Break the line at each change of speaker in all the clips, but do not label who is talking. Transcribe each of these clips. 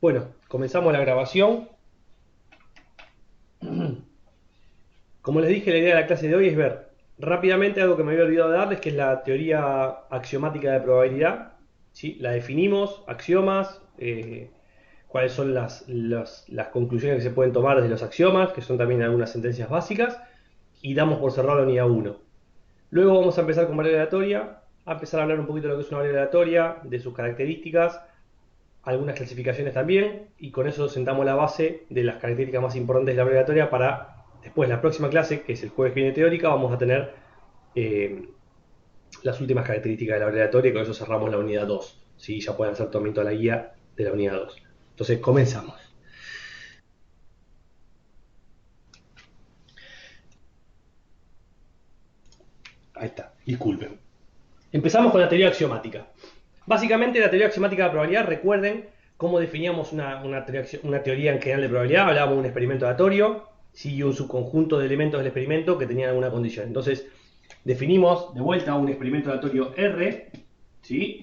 Bueno, comenzamos la grabación. Como les dije, la idea de la clase de hoy es ver rápidamente algo que me había olvidado de darles, que es la teoría axiomática de probabilidad. ¿Sí? La definimos, axiomas, cuáles son las conclusiones que se pueden tomar desde los axiomas, que son también algunas sentencias básicas, y damos por cerrado la unidad 1. Luego vamos a empezar con variable aleatoria, a empezar a hablar un poquito de lo que es una variable aleatoria, de sus características, algunas clasificaciones también, y con eso sentamos la base de las características más importantes de la variable aleatoria para después la próxima clase, que es el jueves que viene teórica, vamos a tener eh, las últimas características de la variable aleatoria y con eso cerramos la unidad 2. ¿Sí? Ya pueden hacer también toda la guía de la unidad 2. Entonces, comenzamos. Ahí está, disculpen. Empezamos con la teoría axiomática. Básicamente, la teoría axiomática de la probabilidad, recuerden cómo definíamos una teoría en general de probabilidad. Hablábamos de un experimento aleatorio, ¿sí? Y un subconjunto de elementos del experimento que tenían alguna condición. Entonces, definimos de vuelta un experimento aleatorio R, ¿sí?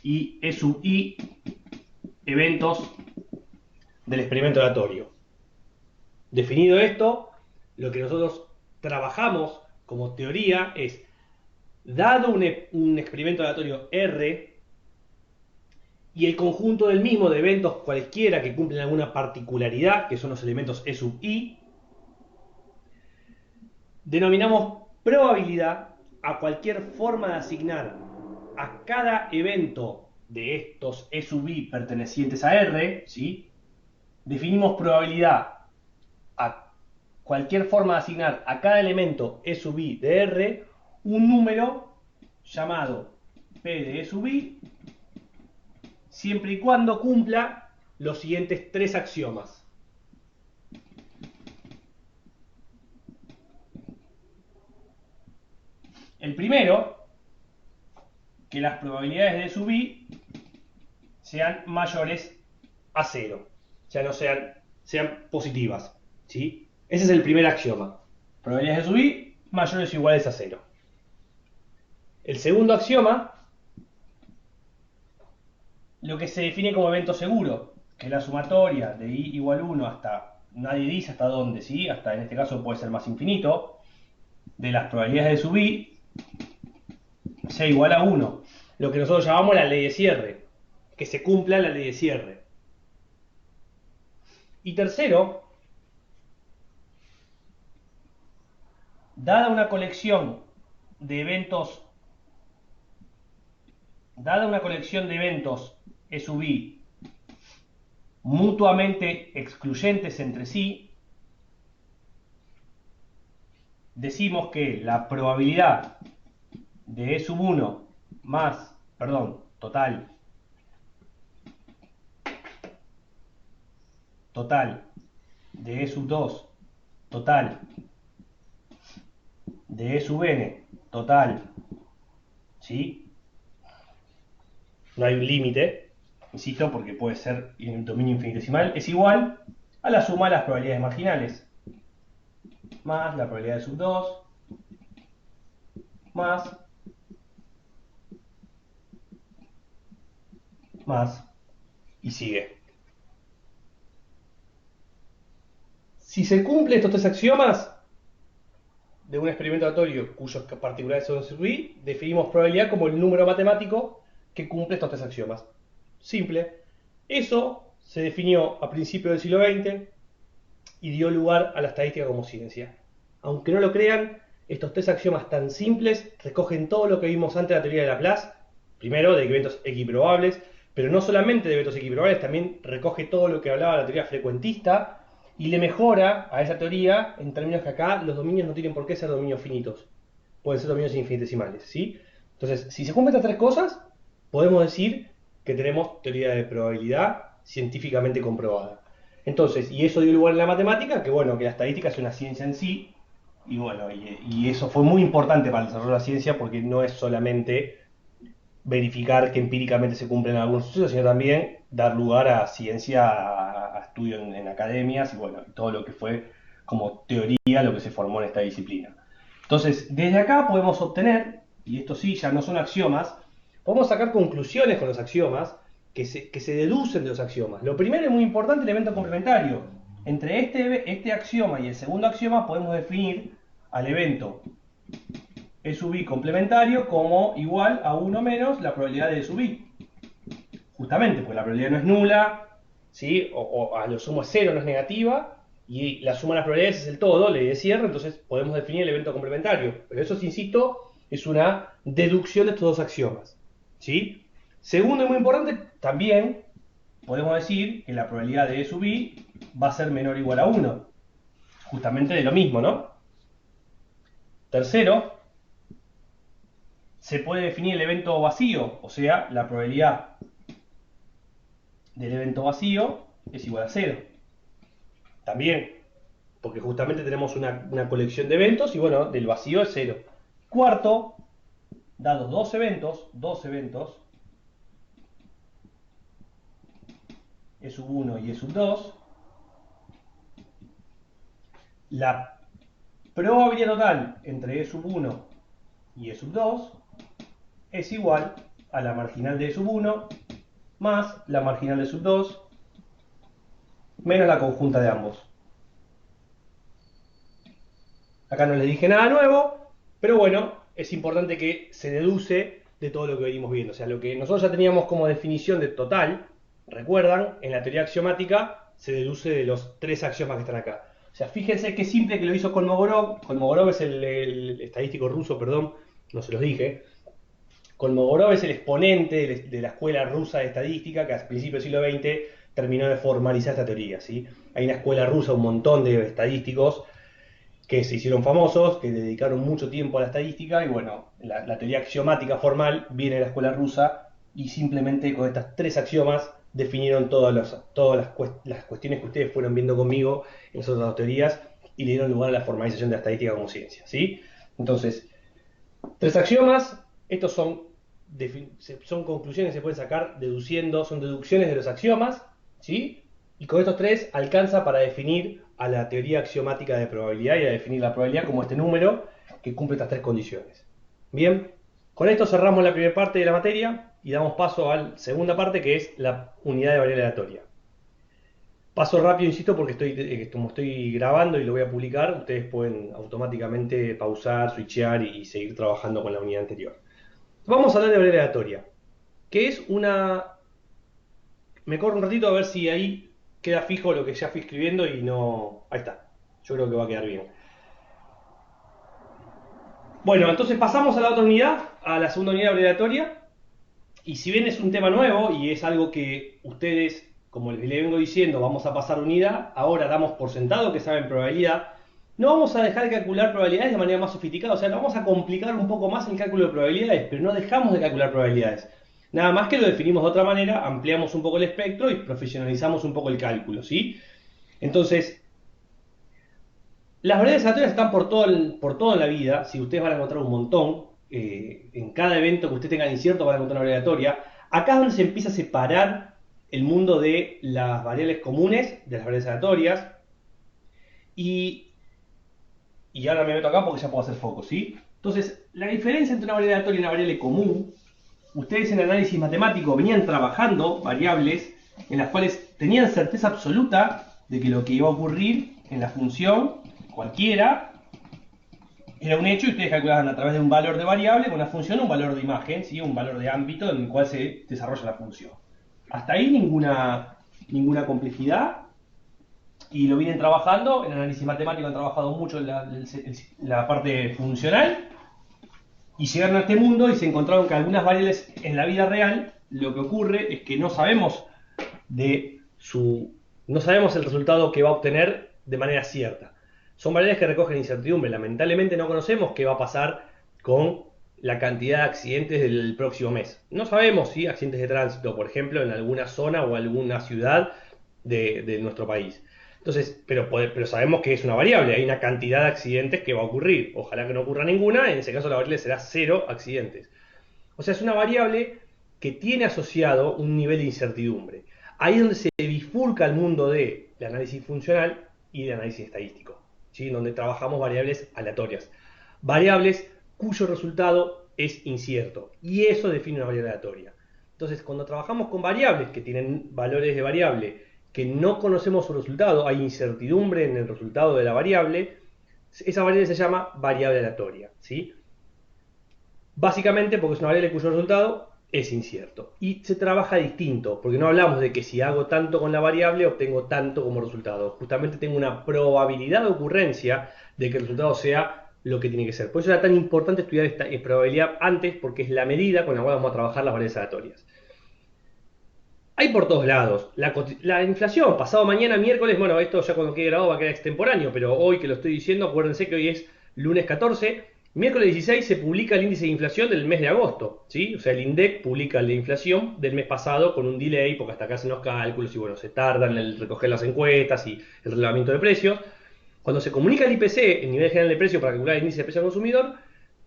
Y E sub I eventos del experimento aleatorio. Definido esto, lo que nosotros trabajamos como teoría es, dado un experimento aleatorio R, y el conjunto del mismo de eventos cualesquiera que cumplen alguna particularidad, que son los elementos E sub i, denominamos probabilidad a cualquier forma de asignar a cada evento de estos E sub i pertenecientes a R, ¿sí? Definimos probabilidad a cualquier forma de asignar a cada elemento E sub i de R un número llamado P de E sub i, siempre y cuando cumpla los siguientes tres axiomas. El primero, que las probabilidades de sub i sean mayores a 0, o sea, no sean positivas, ¿sí? Ese es el primer axioma. Probabilidades de sub i mayores o iguales a 0. El segundo axioma, lo que se define como evento seguro, que es la sumatoria de i igual 1 hasta, nadie dice hasta dónde, ¿sí? Hasta en este caso puede ser más infinito, de las probabilidades de sub i sea igual a 1. Lo que nosotros llamamos la ley de cierre, que se cumpla la ley de cierre. Y tercero, dada una colección de eventos, E sub i mutuamente excluyentes entre sí, decimos que la probabilidad de E sub 1 más, total de E sub 2 total de E sub n total, ¿sí? No hay un límite, insisto, porque puede ser en el dominio infinitesimal, es igual a la suma de las probabilidades marginales, más la probabilidad de sub 2, más, y sigue. Si se cumplen estos tres axiomas de un experimento aleatorio cuyos particulares son sub i, definimos probabilidad como el número matemático que cumple estos tres axiomas. Simple. Eso se definió a principios del siglo XX y dio lugar a la estadística como ciencia. Aunque no lo crean, estos tres axiomas tan simples recogen todo lo que vimos antes de la teoría de Laplace, primero de eventos equiprobables, pero no solamente de eventos equiprobables, también recoge todo lo que hablaba la teoría frecuentista y le mejora a esa teoría en términos que acá los dominios no tienen por qué ser dominios finitos, pueden ser dominios infinitesimales, ¿sí? Entonces, si se cumplen estas tres cosas, podemos decir que tenemos teoría de probabilidad científicamente comprobada. Entonces, y eso dio lugar en la matemática, que bueno, que la estadística es una ciencia en sí, y bueno, y eso fue muy importante para el desarrollo de la ciencia porque no es solamente verificar que empíricamente se cumplen algunos sucesos, sino también dar lugar a ciencia, a estudio en academias y bueno, todo lo que fue como teoría, lo que se formó en esta disciplina. Entonces, desde acá podemos obtener, y esto sí, ya no son axiomas, podemos sacar conclusiones con los axiomas que se deducen de los axiomas. Lo primero es muy importante, el evento complementario. Entre este axioma y el segundo axioma podemos definir al evento E sub i complementario como igual a 1 menos la probabilidad de E sub i. Justamente, porque la probabilidad no es nula, ¿sí? O a lo sumo es cero, no es negativa, y la suma de las probabilidades es el todo, ley de cierre, entonces podemos definir el evento complementario. Pero eso, insisto, es una deducción de estos dos axiomas, ¿sí? Segundo y muy importante, también podemos decir que la probabilidad de E sub i va a ser menor o igual a 1. Justamente de lo mismo, ¿no? Tercero, se puede definir el evento vacío, o sea, la probabilidad del evento vacío es igual a 0. También, porque justamente tenemos una colección de eventos y bueno, del vacío es 0. Cuarto, dados dos eventos, E sub 1 y E sub 2, la probabilidad total entre E sub 1 y E sub 2 es igual a la marginal de E sub 1 más la marginal de E sub 2 menos la conjunta de ambos. Acá no les dije nada nuevo, pero bueno, es importante que se deduce de todo lo que venimos viendo. O sea, lo que nosotros ya teníamos como definición de total, recuerdan, en la teoría axiomática se deduce de los tres axiomas que están acá. O sea, fíjense qué simple que lo hizo Kolmogorov. Kolmogorov es el estadístico ruso, perdón, no se los dije. Kolmogorov es el exponente de la escuela rusa de estadística que a principios del siglo XX terminó de formalizar esta teoría, ¿sí? Hay una escuela rusa, un montón de estadísticos que se hicieron famosos, que dedicaron mucho tiempo a la estadística, y bueno, la teoría axiomática formal viene de la escuela rusa, y simplemente con estas tres axiomas definieron todas las cuestiones que ustedes fueron viendo conmigo en las otras dos teorías, y le dieron lugar a la formalización de la estadística como ciencia, ¿sí? Entonces, tres axiomas, estos son conclusiones que se pueden sacar deduciendo, son deducciones de los axiomas, ¿sí? Y con estos tres alcanza para definir a la teoría axiomática de probabilidad y a definir la probabilidad como este número que cumple estas tres condiciones. Bien, con esto cerramos la primera parte de la materia y damos paso a la segunda parte, que es la unidad de variable aleatoria. Paso rápido, insisto, porque como estoy grabando y lo voy a publicar, ustedes pueden automáticamente pausar, switchear y seguir trabajando con la unidad anterior. Vamos a hablar de variable aleatoria, que es una... Me corro un ratito a ver si ahí queda fijo lo que ya fui escribiendo y no... Ahí está. Yo creo que va a quedar bien. Bueno, entonces pasamos a la otra unidad, a la segunda unidad aleatoria. Y si bien es un tema nuevo y es algo que ustedes, como les vengo diciendo, vamos a pasar unidad, ahora damos por sentado que saben probabilidad, no vamos a dejar de calcular probabilidades de manera más sofisticada, o sea, vamos a complicar un poco más el cálculo de probabilidades, pero no dejamos de calcular probabilidades. Nada más que lo definimos de otra manera, ampliamos un poco el espectro y profesionalizamos un poco el cálculo, ¿sí? Entonces, las variables aleatorias están por todo en la vida, si ustedes van a encontrar un montón, en cada evento que ustedes tengan incierto van a encontrar una variable aleatoria. Acá es donde se empieza a separar el mundo de las variables comunes de las variables aleatorias. Y ahora me meto acá porque ya puedo hacer foco, ¿sí? Entonces, la diferencia entre una variable aleatoria y una variable común, ustedes en el análisis matemático venían trabajando variables en las cuales tenían certeza absoluta de que lo que iba a ocurrir en la función cualquiera era un hecho y ustedes calculaban a través de un valor de variable con una función un valor de imagen, ¿sí? Un valor de ámbito en el cual se desarrolla la función. Hasta ahí ninguna complejidad y lo vienen trabajando. En análisis matemático han trabajado mucho en la parte funcional y llegaron a este mundo y se encontraron que algunas variables en la vida real lo que ocurre es que no sabemos no sabemos el resultado que va a obtener de manera cierta. Son variables que recogen incertidumbre. Lamentablemente no conocemos qué va a pasar con la cantidad de accidentes del próximo mes. No sabemos si accidentes de tránsito, por ejemplo, en alguna zona o alguna ciudad de nuestro país. Entonces, pero sabemos que es una variable, hay una cantidad de accidentes que va a ocurrir. Ojalá que no ocurra ninguna, en ese caso la variable será 0 accidentes. O sea, es una variable que tiene asociado un nivel de incertidumbre. Ahí es donde se bifurca el mundo del análisis funcional y del análisis estadístico, ¿sí? Donde trabajamos variables aleatorias. Variables cuyo resultado es incierto. Y eso define una variable aleatoria. Entonces, cuando trabajamos con variables que tienen valores de variable que no conocemos su resultado, hay incertidumbre en el resultado de la variable, esa variable se llama variable aleatoria, ¿sí? Básicamente porque es una variable cuyo resultado es incierto. Y se trabaja distinto, porque no hablamos de que si hago tanto con la variable obtengo tanto como resultado. Justamente tengo una probabilidad de ocurrencia de que el resultado sea lo que tiene que ser. Por eso era tan importante estudiar esta probabilidad antes, porque es la medida con la cual vamos a trabajar las variables aleatorias. Hay por todos lados. La inflación, pasado mañana, miércoles, bueno, esto ya cuando quede grabado va a quedar extemporáneo, pero hoy que lo estoy diciendo, acuérdense que hoy es lunes 14, miércoles 16 se publica el índice de inflación del mes de agosto, ¿sí? O sea, el INDEC publica la inflación del mes pasado con un delay, porque hasta acá hacen los cálculos y bueno, se tardan en recoger las encuestas y el relevamiento de precios. Cuando se comunica el IPC, el nivel general de precio para calcular el índice de precio al consumidor,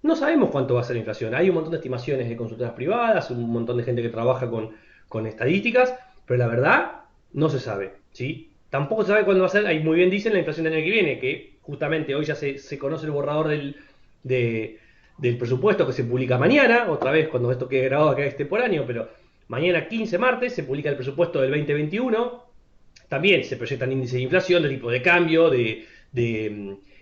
no sabemos cuánto va a ser la inflación. Hay un montón de estimaciones de consultoras privadas, un montón de gente que trabaja con estadísticas, pero la verdad no se sabe, ¿sí? Tampoco se sabe cuándo va a ser, ahí muy bien dicen, la inflación del año que viene, que justamente hoy ya se conoce el borrador del presupuesto que se publica mañana, otra vez cuando esto quede grabado acá extemporáneo, pero mañana 15 martes se publica el presupuesto del 2021, también se proyectan índices de inflación, de tipo de cambio, de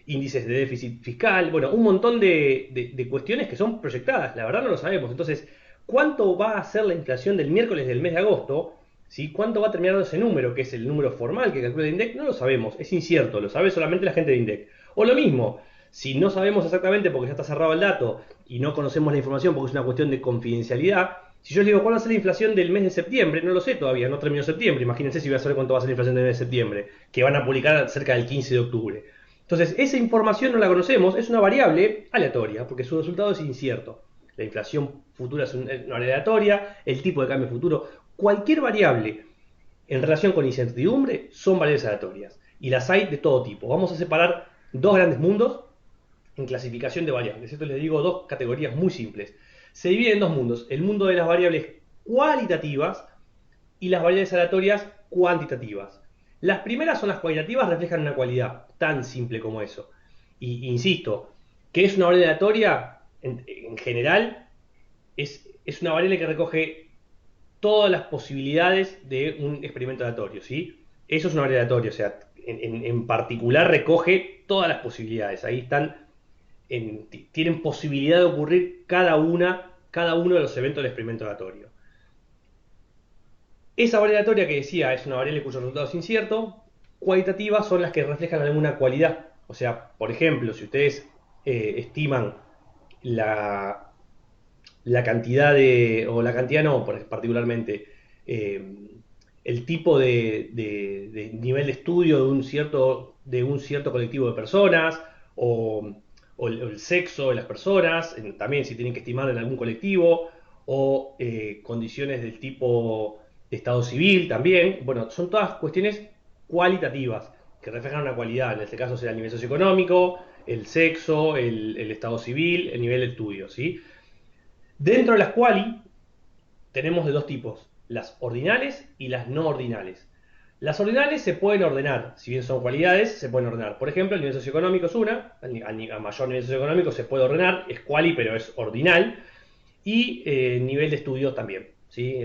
índices de déficit fiscal, bueno, un montón de cuestiones que son proyectadas, la verdad no lo sabemos. Entonces, ¿cuánto va a ser la inflación del miércoles del mes de agosto? ¿Sí? ¿Cuánto va a terminar ese número, que es el número formal que calcula el INDEC? No lo sabemos, es incierto, lo sabe solamente la gente de INDEC. O lo mismo, si no sabemos exactamente porque ya está cerrado el dato y no conocemos la información porque es una cuestión de confidencialidad, si yo les digo cuál va a ser la inflación del mes de septiembre, no lo sé todavía, no terminó septiembre, imagínense si voy a saber cuánto va a ser la inflación del mes de septiembre, que van a publicar cerca del 15 de octubre. Entonces, esa información no la conocemos, es una variable aleatoria, porque su resultado es incierto. La inflación futura es una variable aleatoria, el tipo de cambio futuro, cualquier variable en relación con incertidumbre son variables aleatorias. Y las hay de todo tipo. Vamos a separar dos grandes mundos en clasificación de variables. Esto les digo dos categorías muy simples. Se divide en dos mundos. El mundo de las variables cualitativas y las variables aleatorias cuantitativas. Las primeras son las cualitativas, reflejan una cualidad, tan simple como eso. Y insisto, que es una variable aleatoria, en general, es una variable que recoge todas las posibilidades de un experimento aleatorio, ¿sí? Eso es una variable aleatoria, o sea, en particular recoge todas las posibilidades. Ahí están, tienen posibilidad de ocurrir cada uno de los eventos del experimento aleatorio. Esa variable aleatoria que decía es una variable cuyo resultado es incierto. Cualitativas son las que reflejan alguna cualidad. O sea, por ejemplo, si ustedes estiman la, la cantidad o la cantidad no, particularmente, eh, el tipo de nivel de estudio de un cierto colectivo de personas, o el sexo de las personas, también si tienen que estimar en algún colectivo, o condiciones del tipo de estado civil también. Bueno, son todas cuestiones cualitativas que reflejan una cualidad. En este caso será el nivel socioeconómico, el sexo, el estado civil, el nivel de estudio, ¿sí? Dentro de las quali tenemos de dos tipos, las ordinales y las no ordinales. Las ordinales se pueden ordenar, si bien son cualidades, se pueden ordenar. Por ejemplo, el nivel socioeconómico es una, a mayor nivel socioeconómico se puede ordenar, es quali pero es ordinal, y nivel de estudio también. ¿Sí?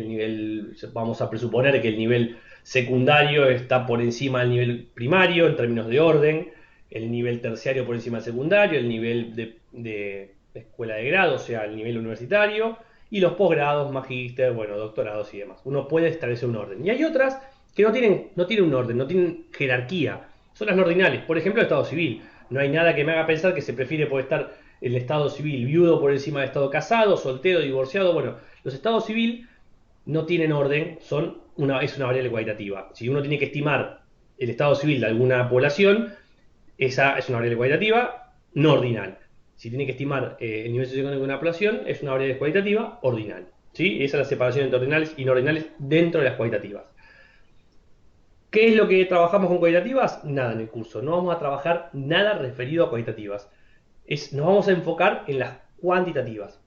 Vamos a presuponer que el nivel secundario está por encima del nivel primario en términos de orden, el nivel terciario por encima del secundario, el nivel de escuela de grado, o sea, el nivel universitario, y los posgrados, magíster, bueno, doctorados y demás. Uno puede establecer un orden. Y hay otras que no tienen un orden, no tienen jerarquía. Son las no ordinales. Por ejemplo, el estado civil. No hay nada que me haga pensar que se prefiere por estar el estado civil viudo por encima del estado casado, soltero, divorciado. Bueno, los estados civil no tienen orden, es una variable cualitativa. Si uno tiene que estimar el estado civil de alguna población, esa es una variable cualitativa no ordinal. Si tiene que estimar el nivel socioeconómico de una población, es una variable cualitativa ordinal. ¿Sí? Esa es la separación entre ordinales y no ordinales dentro de las cualitativas. ¿Qué es lo que trabajamos con cualitativas? Nada en el curso. No vamos a trabajar nada referido a cualitativas. Nos vamos a enfocar en las cuantitativas,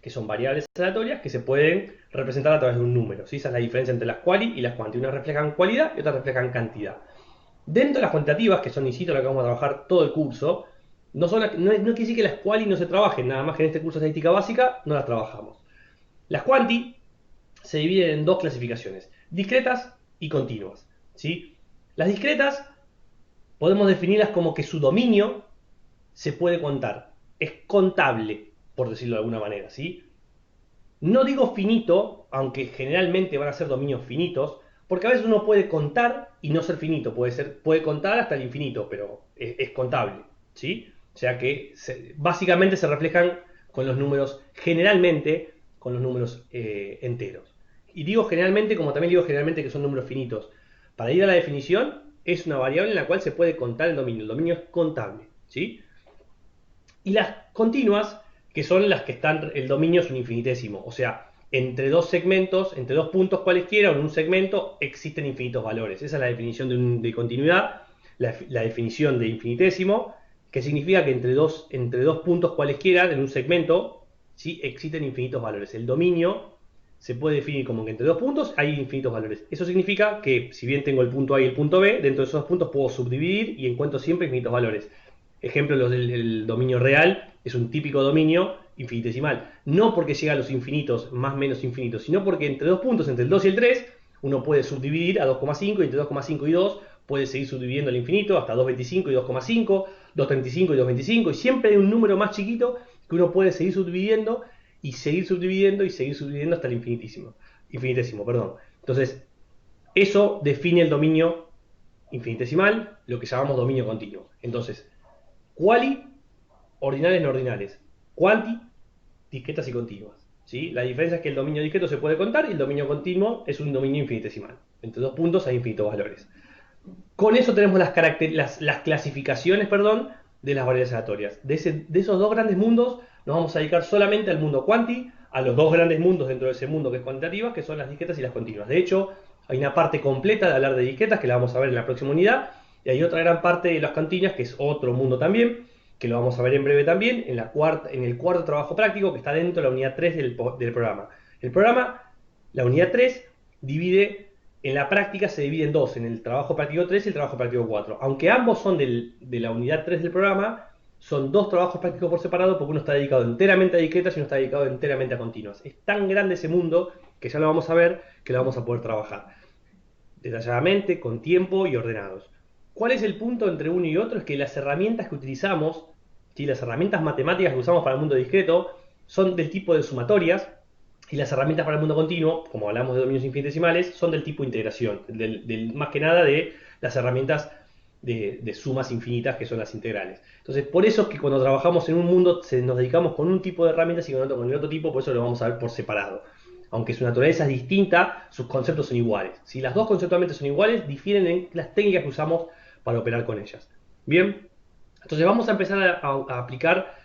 que son variables aleatorias que se pueden representar a través de un número. ¿Sí? Esa es la diferencia entre las quali y las quanti. Unas reflejan cualidad y otras reflejan cantidad. Dentro de las cuantitativas, que son, insisto, las que vamos a trabajar todo el curso, no quiere decir que las quali no se trabajen, nada más que en este curso de estadística básica no las trabajamos. Las quanti se dividen en dos clasificaciones, discretas y continuas, ¿sí? Las discretas podemos definirlas como que su dominio se puede contar, es contable, por decirlo de alguna manera, ¿sí? No digo finito, aunque generalmente van a ser dominios finitos, porque a veces uno puede contar y no ser finito, puede contar hasta el infinito, pero es contable, ¿sí? O sea que básicamente se reflejan con los números, generalmente con los números enteros. Y digo generalmente, como también digo generalmente que son números finitos. Para ir a la definición, es una variable en la cual se puede contar el dominio es contable, ¿sí? Y las continuas, que son las que están, el dominio es un infinitésimo, o sea, entre dos segmentos, entre dos puntos cualesquiera o en un segmento existen infinitos valores. Esa es la definición de continuidad, la definición de infinitésimo, que significa que entre dos puntos cualesquiera en un segmento, ¿sí? Existen infinitos valores. El dominio se puede definir como que entre dos puntos hay infinitos valores. Eso significa que si bien tengo el punto A y el punto B, dentro de esos dos puntos puedo subdividir y encuentro siempre infinitos valores. Ejemplo, los del dominio real es un típico dominio infinitesimal. No porque llega a los infinitos, más menos infinitos, sino porque entre dos puntos, entre el 2 y el 3, uno puede subdividir a 2,5 y entre 2,5 y 2 puede seguir subdividiendo al infinito hasta 2,25 y 2,5, 2,35 y 2,25 y siempre hay un número más chiquito que uno puede seguir subdividiendo y seguir subdividiendo y seguir subdividiendo hasta el infinitésimo, perdón. Entonces, eso define el dominio infinitesimal, lo que llamamos dominio continuo. Entonces, quali, ordinales no ordinales. Quanti, discretas y continuas, ¿sí? La diferencia es que el dominio discreto se puede contar y el dominio continuo es un dominio infinitesimal. Entre dos puntos hay infinitos valores. Con eso tenemos las clasificaciones, perdón, de las variables aleatorias. De esos dos grandes mundos nos vamos a dedicar solamente al mundo quanti, a los dos grandes mundos dentro de ese mundo que es cuantitativa, que son las discretas y las continuas. De hecho, hay una parte completa de hablar de discretas que la vamos a ver en la próxima unidad, y hay otra gran parte de las continuas, que es otro mundo también, que lo vamos a ver en breve también, en el cuarto trabajo práctico que está dentro de la unidad 3 del programa. El programa, la unidad 3, divide, en la práctica se divide en dos, en el trabajo práctico 3 y el trabajo práctico 4. Aunque ambos son de la unidad 3 del programa, son dos trabajos prácticos por separado porque uno está dedicado enteramente a discretas y uno está dedicado enteramente a continuas. Es tan grande ese mundo que ya lo vamos a ver, que lo vamos a poder trabajar detalladamente, con tiempo y ordenados. ¿Cuál es el punto entre uno y otro? Es que las herramientas que utilizamos, ¿sí? Las herramientas matemáticas que usamos para el mundo discreto, son del tipo de sumatorias, y las herramientas para el mundo continuo, como hablamos de dominios infinitesimales, son del tipo integración, más que nada de las herramientas de sumas infinitas que son las integrales. Entonces, por eso es que cuando trabajamos en un mundo nos dedicamos con un tipo de herramientas y con el otro tipo, por eso lo vamos a ver por separado. Aunque su naturaleza es distinta, sus conceptos son iguales. Si las dos conceptualmente son iguales, difieren en las técnicas que usamos para operar con ellas. Bien, entonces vamos a empezar a aplicar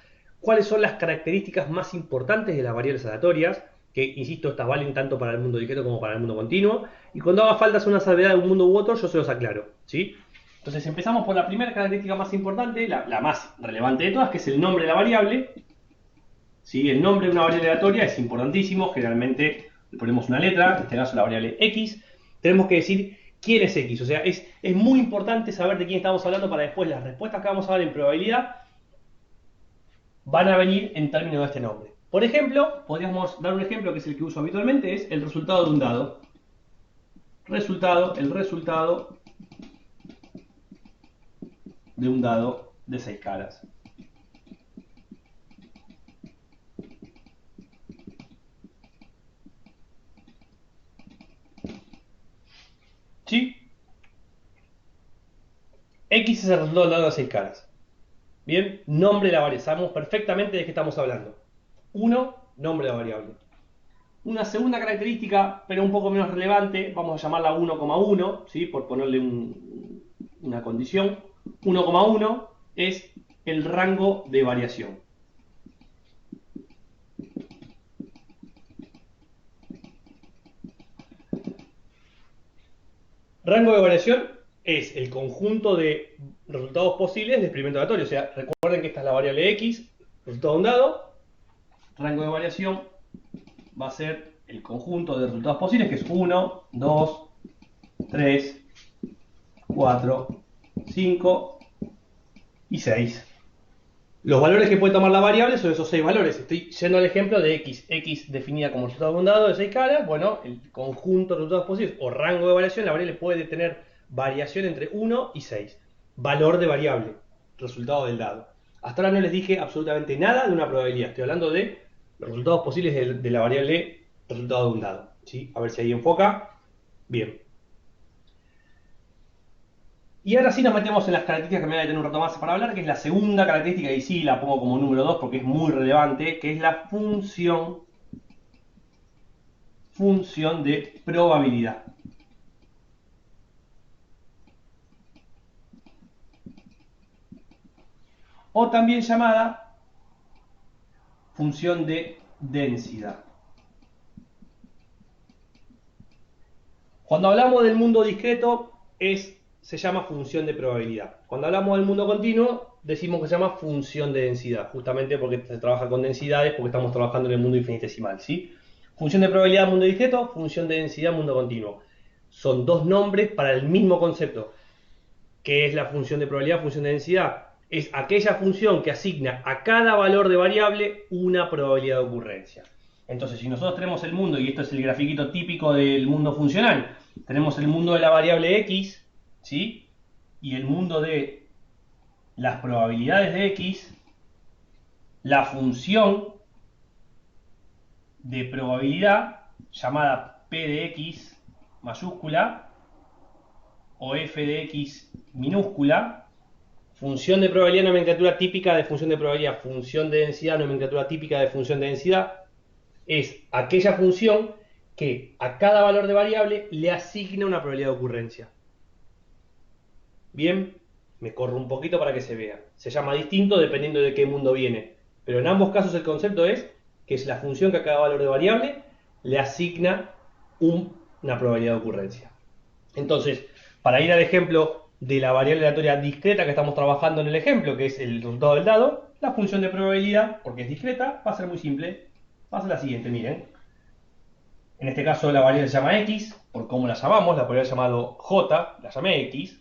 cuáles son las características más importantes de las variables aleatorias, que, insisto, estas valen tanto para el mundo discreto como para el mundo continuo, y cuando haga falta hacer una salvedad de un mundo u otro, yo se los aclaro, ¿sí? Entonces empezamos por la primera característica más importante, la más relevante de todas, que es el nombre de la variable. ¿Sí? El nombre de una variable aleatoria es importantísimo, generalmente le ponemos una letra, en este caso la variable x, tenemos que decir quién es x, o sea, es muy importante saber de quién estamos hablando para después las respuestas que vamos a dar en probabilidad van a venir en términos de este nombre. Por ejemplo, podríamos dar un ejemplo que es el que uso habitualmente, es el resultado de un dado. El resultado de un dado de 6 caras. ¿Sí? X es el resultado del dado de 6 caras. Bien, nombre de la variable. Sabemos perfectamente de qué estamos hablando. 1, nombre de la variable. Una segunda característica, pero un poco menos relevante, vamos a llamarla 1,1, ¿sí? Por ponerle una condición. 1,1 es el rango de variación. Rango de variación es el conjunto de resultados posibles de experimento aleatorio. O sea, recuerden que esta es la variable x, resultado de un dado. Rango de variación va a ser el conjunto de resultados posibles, que es 1, 2, 3, 4, 5 y 6. Los valores que puede tomar la variable son esos 6 valores. Estoy yendo al ejemplo de x. X definida como resultado de un dado de 6 caras. Bueno, el conjunto de resultados posibles o rango de variación, la variable puede tener variación entre 1 y 6. Valor de variable, resultado del dado. Hasta ahora no les dije absolutamente nada de una probabilidad. Estoy hablando de los resultados posibles de la variable resultado de un dado. ¿Sí? A ver si ahí enfoca. Bien. Y ahora sí nos metemos en las características que me voy a tener un rato más para hablar, que es la segunda característica, y sí la pongo como número 2 porque es muy relevante, que es la función de probabilidad. O también llamada función de densidad. Cuando hablamos del mundo discreto, se llama función de probabilidad. Cuando hablamos del mundo continuo, decimos que se llama función de densidad, justamente porque se trabaja con densidades, porque estamos trabajando en el mundo infinitesimal, ¿sí? Función de probabilidad, mundo discreto, función de densidad, mundo continuo. Son dos nombres para el mismo concepto. ¿Qué es la función de probabilidad, función de densidad? Es aquella función que asigna a cada valor de variable una probabilidad de ocurrencia. Entonces, si nosotros tenemos el mundo, y esto es el grafiquito típico del mundo funcional, tenemos el mundo de la variable x, ¿sí? Y el mundo de las probabilidades de x, la función de probabilidad, llamada p de x mayúscula, o f de x minúscula, función de probabilidad, nomenclatura típica de función de probabilidad, función de densidad, nomenclatura típica de función de densidad, es aquella función que a cada valor de variable le asigna una probabilidad de ocurrencia. Bien, me corro un poquito para que se vea. Se llama distinto dependiendo de qué mundo viene. Pero en ambos casos el concepto es que es la función que a cada valor de variable le asigna una probabilidad de ocurrencia. Entonces, para ir al ejemplo de la variable aleatoria discreta que estamos trabajando en el ejemplo, que es el resultado del dado, la función de probabilidad, porque es discreta, va a ser muy simple. Va a ser la siguiente, miren. En este caso la variable se llama x, por cómo la llamamos, la podría haber llamado j, la llamé x.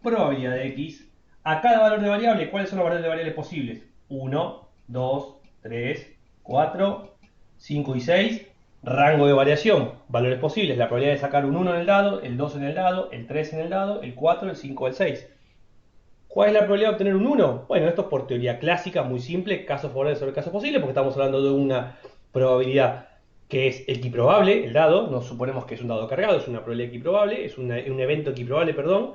Probabilidad de x. A cada valor de variable, ¿cuáles son los valores de variables posibles? 1, 2, 3, 4, 5 y 6. Rango de variación, valores posibles. La probabilidad de sacar un 1 en el dado, el 2 en el dado, el 3 en el dado, el 4, el 5, el 6. ¿Cuál es la probabilidad de obtener un 1? Bueno, esto es por teoría clásica, muy simple, casos favorables sobre casos posibles, porque estamos hablando de una probabilidad que es equiprobable, el dado, no suponemos que es un dado cargado, es una probabilidad equiprobable, es un evento equiprobable, perdón,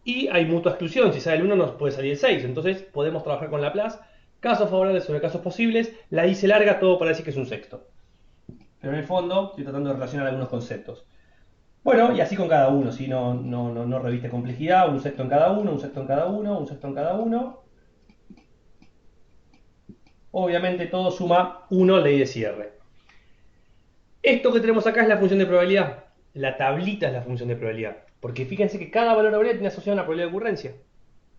y hay mutua exclusión, si sale el 1 nos puede salir el 6, entonces podemos trabajar con Laplace, casos favorables sobre casos posibles, la hice larga todo para decir que es un sexto. Pero en el fondo estoy tratando de relacionar algunos conceptos. Bueno, y así con cada uno, ¿sí? No reviste complejidad, un sexto en cada uno, un sexto en cada uno, un sexto en cada uno. Obviamente todo suma 1, ley de cierre. Esto que tenemos acá es la función de probabilidad. La tablita es la función de probabilidad. Porque fíjense que cada valor de probabilidad tiene asociada una probabilidad de ocurrencia.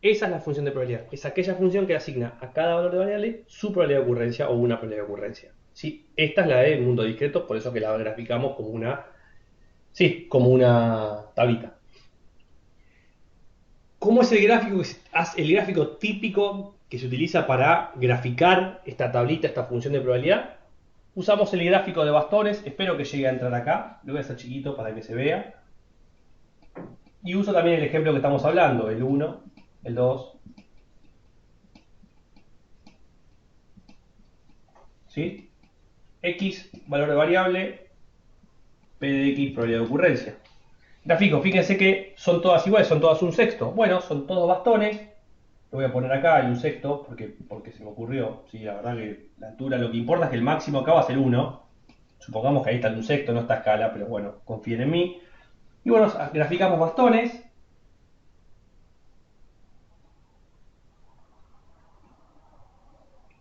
Esa es la función de probabilidad. Es aquella función que asigna a cada valor de variable su probabilidad de ocurrencia o una probabilidad de ocurrencia. ¿Sí? Esta es la del mundo discreto, por eso que la graficamos como una, sí, como una tablita. ¿Cómo es el gráfico? El gráfico típico que se utiliza para graficar esta tablita, esta función de probabilidad. Usamos el gráfico de bastones, espero que llegue a entrar acá, lo voy a hacer chiquito para que se vea. Y uso también el ejemplo que estamos hablando, el 1, el 2. ¿Sí? X, valor de variable, P de X, probabilidad de ocurrencia. Gráfico, fíjense que son todas iguales, son todas un sexto. Bueno, son todos bastones. Lo voy a poner acá en un sexto porque se me ocurrió. Sí, la verdad que la altura, lo que importa es que el máximo acá va a ser 1. Supongamos que ahí está en un sexto, no está a escala, pero bueno, confíen en mí. Y bueno, graficamos bastones.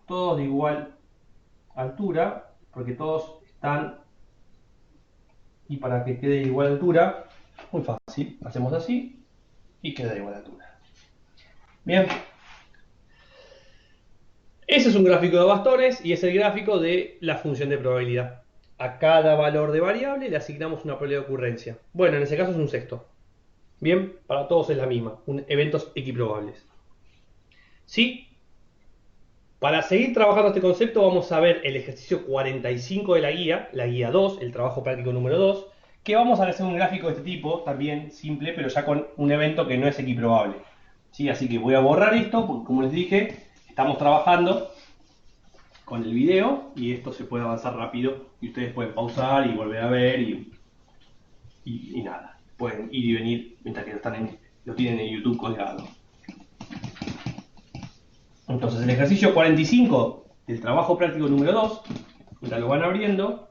Todos de igual altura, porque todos están, y para que quede de igual altura, muy fácil, hacemos así y queda de igual altura. Bien, ese es un gráfico de bastones y es el gráfico de la función de probabilidad. A cada valor de variable le asignamos una probabilidad de ocurrencia. Bueno, en ese caso es un sexto. Bien, para todos es la misma, eventos equiprobables. ¿Sí? Para seguir trabajando este concepto vamos a ver el ejercicio 45 de la guía 2, el trabajo práctico número 2, que vamos a hacer un gráfico de este tipo, también simple, pero ya con un evento que no es equiprobable. ¿Sí? Así que voy a borrar esto, porque como les dije, estamos trabajando con el video y esto se puede avanzar rápido y ustedes pueden pausar y volver a ver y nada. Pueden ir y venir mientras que lo tienen en YouTube colgado. Entonces el ejercicio 45 del trabajo práctico número 2, ya lo van abriendo,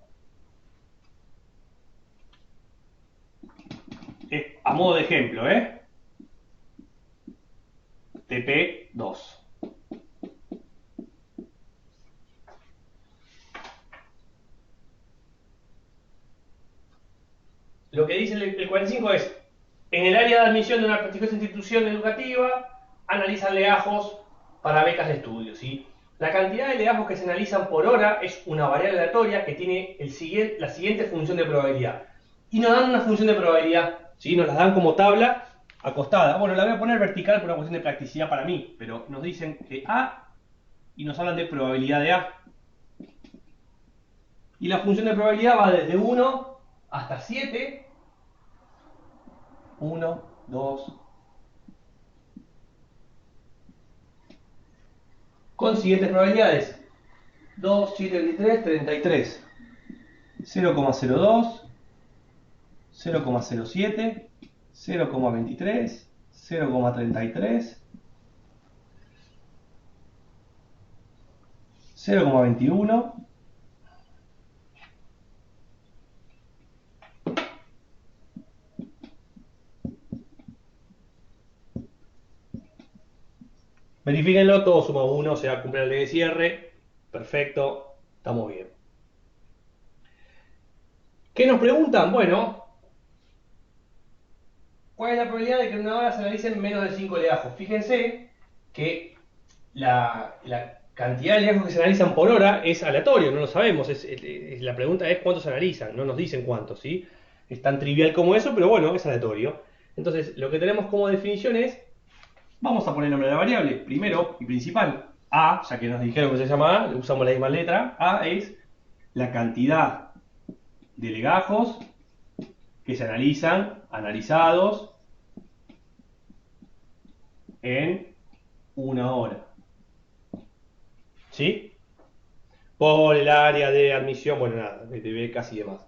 es a modo de ejemplo, TP2. Lo que dice el 45 es, en el área de admisión de una prestigiosa institución educativa, analizan legajos para becas de estudio, ¿sí? La cantidad de legajos que se analizan por hora es una variable aleatoria que tiene la siguiente función de probabilidad. Y nos dan una función de probabilidad, ¿sí? Nos las dan como tabla acostada. Bueno, la voy a poner vertical por una cuestión de practicidad para mí, pero nos dicen que A y nos hablan de probabilidad de A. Y la función de probabilidad va desde 1 hasta 7. 1, 2, con siguientes probabilidades. 2, 7, 23, 33. 0,02, 0,07, 0,23, 0,33, 0,21, 'Verifíquenlo, todo suma 1, o sea, cumple la ley de cierre. Perfecto, estamos bien. ¿Qué nos preguntan? Bueno, ¿cuál es la probabilidad de que en una hora se analicen menos de 5 legajos? Fíjense que la cantidad de legajos que se analizan por hora es aleatorio, no lo sabemos. La pregunta es cuántos se analizan, no nos dicen cuántos, ¿sí? Es tan trivial como eso, pero bueno, es aleatorio. Entonces, lo que tenemos como definición es, vamos a poner el nombre de la variable, primero y principal. A, ya que nos dijeron que se llama A, usamos la misma letra. A es la cantidad de legajos que se analizados en una hora. ¿Sí? Por el área de admisión, bueno, nada, de becas y demás.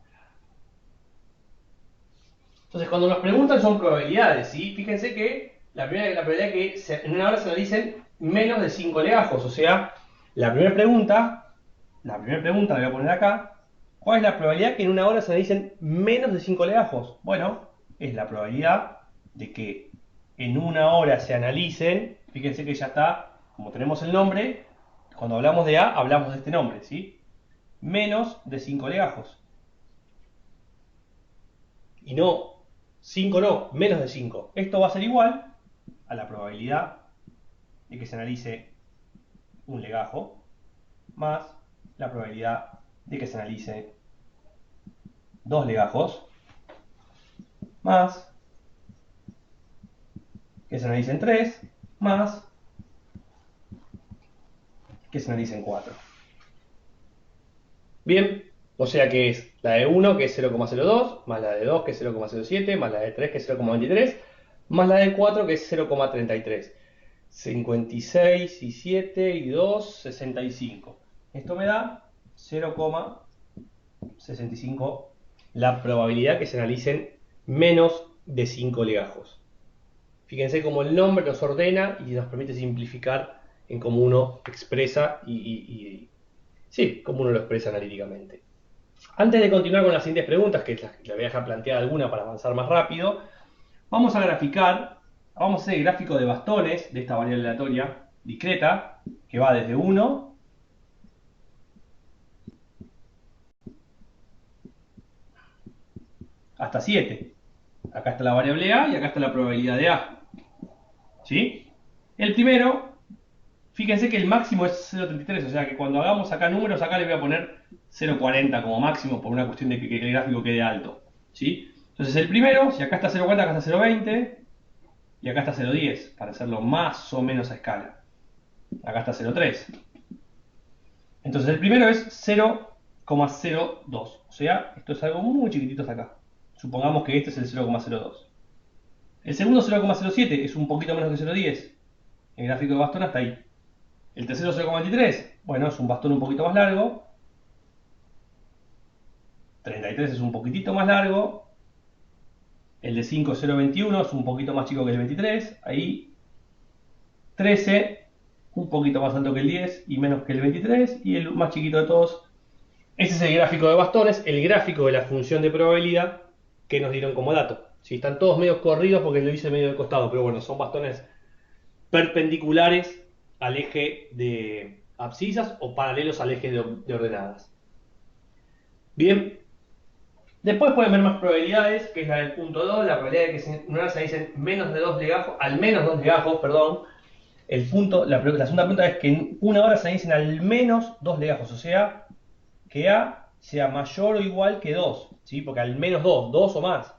Entonces, cuando nos preguntan son probabilidades, ¿sí? Fíjense que la probabilidad que en una hora se analicen menos de 5 legajos. O sea, la primera pregunta la voy a poner acá. ¿Cuál es la probabilidad que en una hora se analicen menos de 5 legajos? Bueno, es la probabilidad de que en una hora se analicen, fíjense que ya está, como tenemos el nombre, cuando hablamos de A, hablamos de este nombre, ¿sí? Menos de 5 legajos. Y no, 5 no, menos de 5. Esto va a ser igual a la probabilidad de que se analice un legajo más la probabilidad de que se analice 2 legajos más que se analicen 3 más que se analicen 4. Bien, o sea que es la de 1 que es 0,02, más la de 2 que es 0,07, más la de 3 que es 0,23, más la de 4 que es 0,33. 56 y 7 y 2, 65. Esto me da 0,65 la probabilidad que se analicen menos de 5 legajos. Fíjense cómo el nombre nos ordena y nos permite simplificar en cómo uno expresa sí, cómo uno lo expresa analíticamente. Antes de continuar con las siguientes preguntas, que la voy a dejar planteada alguna para avanzar más rápido, vamos a graficar, vamos a hacer el gráfico de bastones de esta variable aleatoria discreta, que va desde 1 hasta 7. Acá está la variable A y acá está la probabilidad de A. ¿Sí? El primero, fíjense que el máximo es 0,33, o sea que cuando hagamos acá números, acá le voy a poner 0,40 como máximo por una cuestión de que el gráfico quede alto. ¿Sí? Entonces el primero, si acá está 0,40, acá está 0,20 y acá está 0,10, para hacerlo más o menos a escala. Acá está 0,3. Entonces el primero es 0,02. O sea, esto es algo muy chiquitito hasta acá. Supongamos que este es el 0,02. El segundo 0,07 es un poquito menos que 0,10. El gráfico de bastón hasta ahí. El tercero 0,23. Bueno, es un bastón un poquito más largo. 33 es un poquitito más largo. El de 5 0,21 es un poquito más chico que el 23. Ahí 13, un poquito más alto que el 10 y menos que el 23. Y el más chiquito de todos. Ese es el gráfico de bastones, el gráfico de la función de probabilidad que nos dieron como dato. Si están todos medio corridos porque lo hice medio de costado, pero bueno, son bastones perpendiculares al eje de abscisas o paralelos al eje de ordenadas. Bien, después pueden ver más probabilidades, que es la del punto 2, la probabilidad de que una hora se dicen menos de 2 legajos, al menos 2 legajos, perdón. El punto, la segunda pregunta es que en una hora se dicen al menos 2 legajos, o sea, que A sea mayor o igual que 2, ¿sí? Porque al menos 2, 2 o más.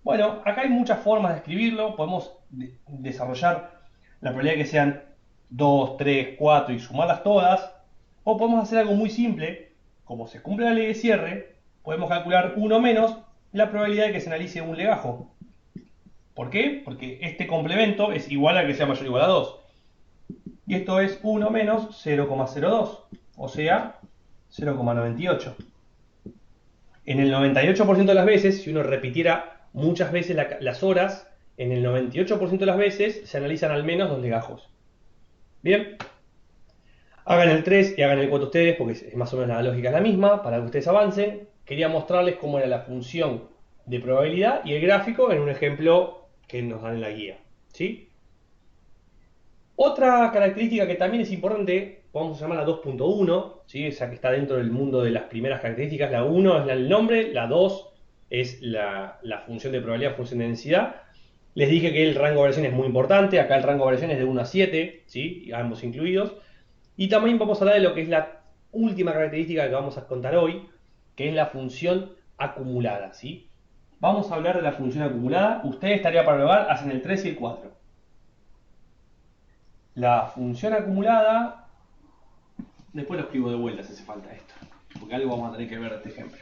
Bueno, acá hay muchas formas de escribirlo, podemos desarrollar la probabilidad de que sean 2, 3, 4 y sumarlas todas, o podemos hacer algo muy simple, como se cumple la ley de cierre, podemos calcular 1 menos la probabilidad de que se analice un legajo. ¿Por qué? Porque este complemento es igual a que sea mayor o igual a 2. Y esto es 1 menos 0,02, o sea, 0,98. En el 98% de las veces, si uno repitiera muchas veces las horas, en el 98% de las veces se analizan al menos 2 legajos. Bien, hagan el 3 y hagan el 4 ustedes, porque es más o menos la lógica es la misma, para que ustedes avancen. Quería mostrarles cómo era la función de probabilidad y el gráfico en un ejemplo que nos dan en la guía, ¿sí? Otra característica que también es importante, vamos a llamarla 2.1, ¿sí? Esa que está dentro del mundo de las primeras características. La 1 es el nombre, la 2 es la función de probabilidad, función de densidad. Les dije que el rango de variación es muy importante, acá el rango de variación es de 1 a 7, ¿sí? Ambos incluidos. Y también vamos a hablar de lo que es la última característica que vamos a contar hoy, que es la función acumulada, ¿sí? Vamos a hablar de la función acumulada. Ustedes, tarea para probar, hacen el 3 y el 4. La función acumulada, después lo escribo de vuelta si hace falta esto, porque algo vamos a tener que ver de este ejemplo.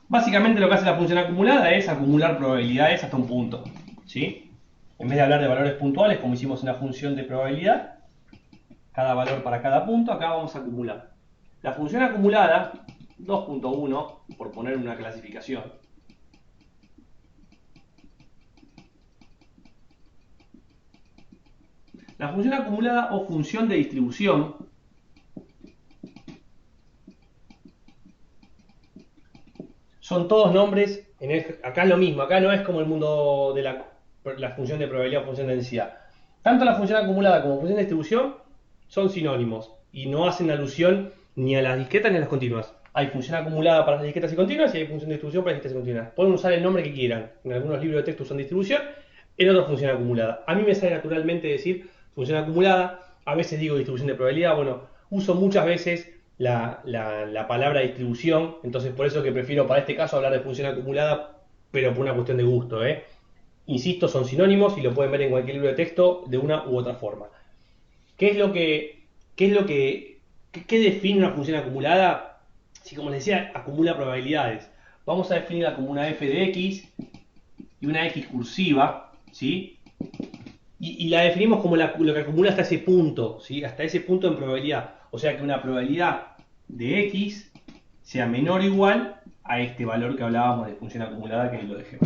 Básicamente lo que hace la función acumulada es acumular probabilidades hasta un punto, ¿sí? En vez de hablar de valores puntuales, como hicimos en la función de probabilidad, cada valor para cada punto, acá vamos a acumular. La función acumulada, 2.1, por poner una clasificación, la función acumulada o función de distribución son todos nombres, acá es lo mismo, acá no es como el mundo de la función de probabilidad o función de densidad. Tanto la función acumulada como función de distribución son sinónimos y no hacen alusión ni a las discretas ni a las continuas. Hay función acumulada para las discretas y continuas y hay función de distribución para las discretas y continuas. Pueden usar el nombre que quieran. En algunos libros de texto usan distribución, en otros función acumulada. A mí me sale naturalmente decir función acumulada, a veces digo distribución de probabilidad, bueno, uso muchas veces la palabra distribución, entonces por eso que prefiero para este caso hablar de función acumulada, pero por una cuestión de gusto, ¿eh? Insisto, son sinónimos y lo pueden ver en cualquier libro de texto de una u otra forma. ¿Qué es lo que, qué define una función acumulada? Si como les decía, acumula probabilidades. Vamos a definirla como una f de x y una x cursiva, ¿sí? Y la definimos como lo que acumula hasta ese punto, ¿sí? Hasta ese punto en probabilidad. O sea que una probabilidad de x sea menor o igual a este valor que hablábamos de función acumulada, que lo dejé.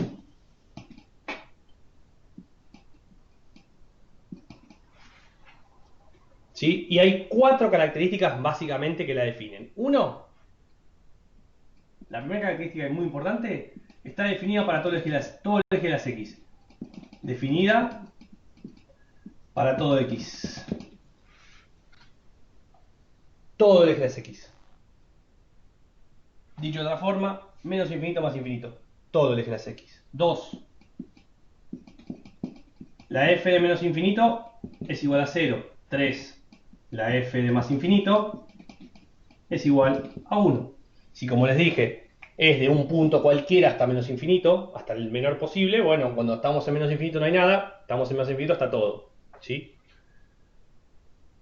¿Sí? Y hay 4 características básicamente que la definen. Uno, la primera característica es muy importante, está definida para todo el eje de las x. Definida para todo x. Todo el eje de las x. Dicho de otra forma, menos infinito más infinito. Todo el eje de las x. 2. La f de menos infinito es igual a 0. 3. La f de más infinito es igual a 1. Si como les dije, es de un punto cualquiera hasta menos infinito, hasta el menor posible. Bueno, cuando estamos en menos infinito no hay nada, estamos en menos infinito hasta todo, ¿sí?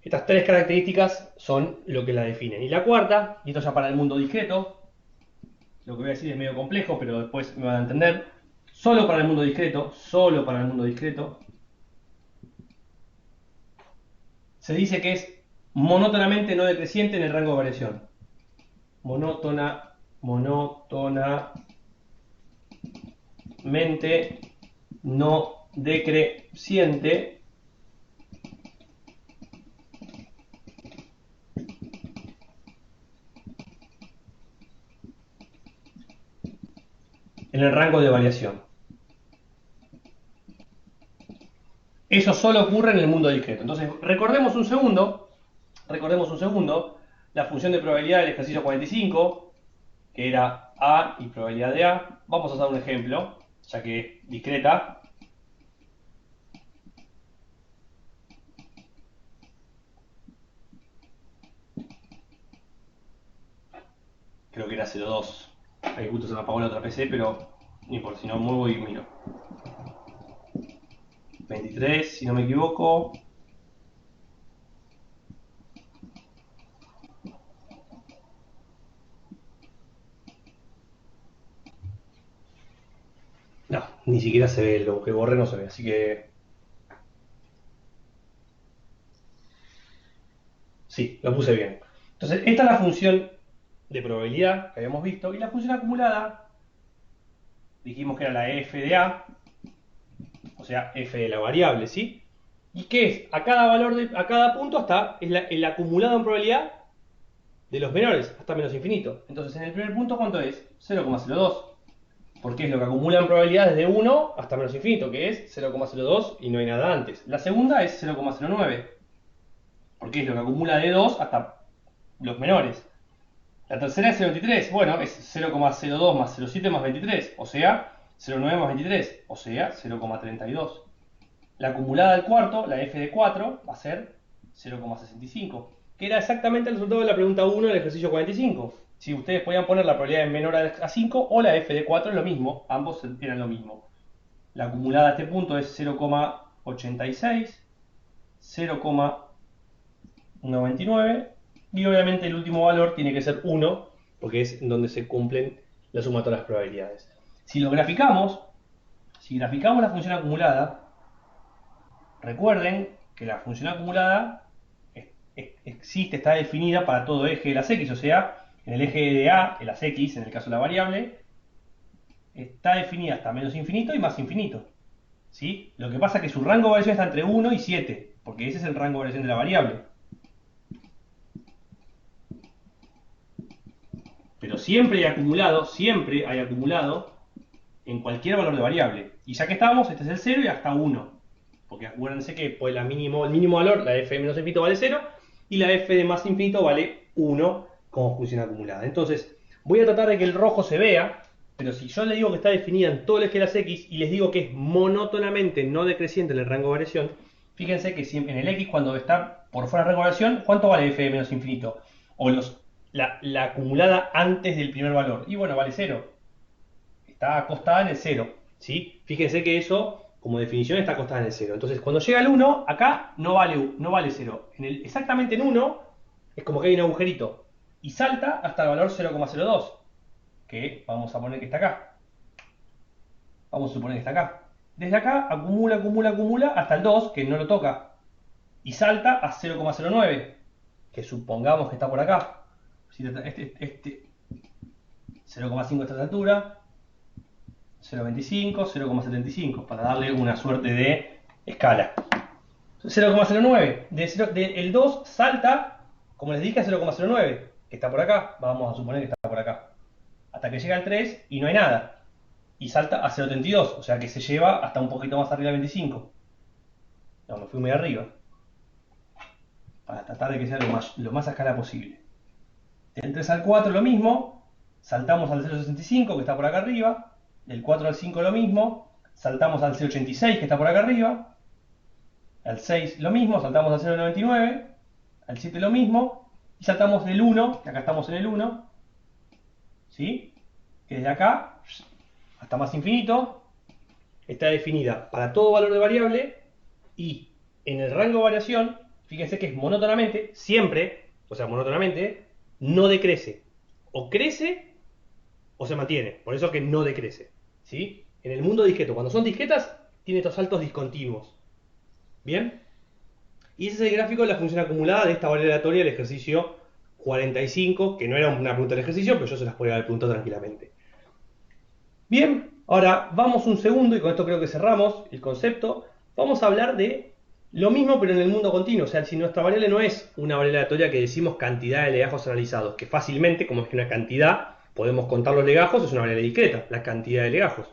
Estas tres características son lo que la definen. Y la cuarta, y esto ya para el mundo discreto, lo que voy a decir es medio complejo, pero después me van a entender. Solo para el mundo discreto, solo para el mundo discreto, se dice que es monótonamente no decreciente en el rango de variación. Monótonamente no decreciente en el rango de variación. Eso solo ocurre en el mundo discreto. Entonces, recordemos un segundo la función de probabilidad del ejercicio 45, que era A y probabilidad de A. Vamos a usar un ejemplo, ya que es discreta. Creo que era 0,2. Ahí justo se me apagó la otra PC, pero ni por si no muevo y miro. 23, si no me equivoco. No, ni siquiera se ve, lo que borré no se ve, así que... Sí, lo puse bien. Entonces, esta es la función de probabilidad que habíamos visto, y la función acumulada, dijimos que era la f de a, o sea, f de la variable, ¿sí? ¿Y qué es? A cada valor, a cada punto está el acumulado en probabilidad de los menores, hasta menos infinito. Entonces, en el primer punto, ¿cuánto es? 0,02. Porque es lo que acumula en probabilidad desde 1 hasta menos infinito, que es 0,02 y no hay nada antes. La segunda es 0,09, porque es lo que acumula de 2 hasta los menores. La tercera es 0,23, bueno, es 0,02 más 0,7 más 23, o sea, 0,9 más 23, o sea, 0,32. La acumulada del cuarto, la f de 4, va a ser 0,65, que era exactamente el resultado de la pregunta 1 del ejercicio 45. Si ustedes podían poner la probabilidad en menor a 5 o la f de 4 es lo mismo, ambos eran lo mismo. La acumulada a este punto es 0,86, 0,99 y obviamente el último valor tiene que ser 1 porque es donde se cumplen la sumatoria de las probabilidades. Si graficamos la función acumulada, recuerden que la función acumulada existe, está definida para todo eje de las x, o sea, en el eje de A, en las x, en el caso de la variable, está definida hasta menos infinito y más infinito. ¿Sí? Lo que pasa es que su rango de variación está entre 1 y 7, porque ese es el rango de variación de la variable. Pero siempre hay acumulado en cualquier valor de variable. Y ya que estábamos, este es el 0 y hasta 1. Porque acuérdense que pues, el mínimo valor, la f de menos infinito vale 0, y la f de más infinito vale 1 como función acumulada. Entonces, voy a tratar de que el rojo se vea, pero si yo le digo que está definida en todo el eje de las x y les digo que es monótonamente no decreciente en el rango de variación, fíjense que si en el x cuando está por fuera del rango de variación, ¿cuánto vale f de menos infinito? O la acumulada antes del primer valor. Y bueno, vale 0. Está acostada en el 0. ¿Sí? Fíjense que eso, como definición, está acostada en el 0. Entonces, cuando llega al 1, acá no vale 0. Exactamente en 1, es como que hay un agujerito. Y salta hasta el valor 0,02. Que vamos a poner que está acá. Vamos a suponer que está acá. Desde acá acumula hasta el 2, que no lo toca. Y salta a 0,09, que supongamos que está por acá. 0,5 está a esta altura, 0,25, 0,75, para darle una suerte de escala. 0,09, el 2 salta, como les dije, a 0,09, que está por acá, vamos a suponer que está por acá, hasta que llega al 3 y no hay nada, y salta a 0,32, o sea que se lleva hasta un poquito más arriba del 25. No, me fui muy arriba, para tratar de que sea lo más a escala posible. Del 3 al 4 lo mismo, saltamos al 0,65 que está por acá arriba, del 4 al 5 lo mismo, saltamos al 0,86 que está por acá arriba, al 6 lo mismo, saltamos al 0,99, al 7 lo mismo, y saltamos del 1, que acá estamos en el 1, ¿sí? que desde acá hasta más infinito está definida para todo valor de variable y en el rango de variación, fíjense que es monótonamente, siempre, o sea, monótonamente, no decrece. O crece o se mantiene. Por eso que no decrece. ¿Sí? En el mundo discreto, cuando son discretas, tiene estos saltos discontinuos. ¿Bien? Y ese es el gráfico de la función acumulada de esta variable aleatoria del ejercicio 45, que no era una pregunta del ejercicio, pero yo se las podría haber preguntado tranquilamente. Bien, ahora vamos un segundo, y con esto creo que cerramos el concepto. Vamos a hablar de lo mismo, pero en el mundo continuo. O sea, si nuestra variable no es una variable aleatoria que decimos cantidad de legajos analizados, que fácilmente, como es que una cantidad, podemos contar los legajos, es una variable discreta, la cantidad de legajos.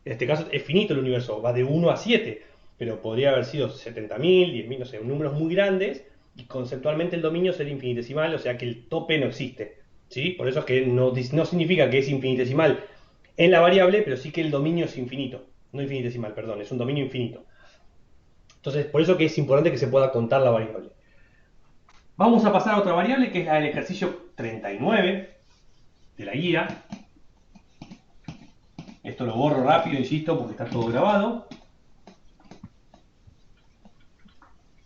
En este caso es finito el universo, va de 1 a 7, pero podría haber sido 70.000, 10.000, no sé, números muy grandes, y conceptualmente el dominio sería infinitesimal, o sea que el tope no existe. ¿Sí? Por eso es que no significa que es infinitesimal en la variable, pero sí que el dominio es infinito. No infinitesimal, perdón, es un dominio infinito. Entonces, por eso que es importante que se pueda contar la variable. Vamos a pasar a otra variable que es la del ejercicio 39 de la guía. Esto lo borro rápido, insisto, porque está todo grabado.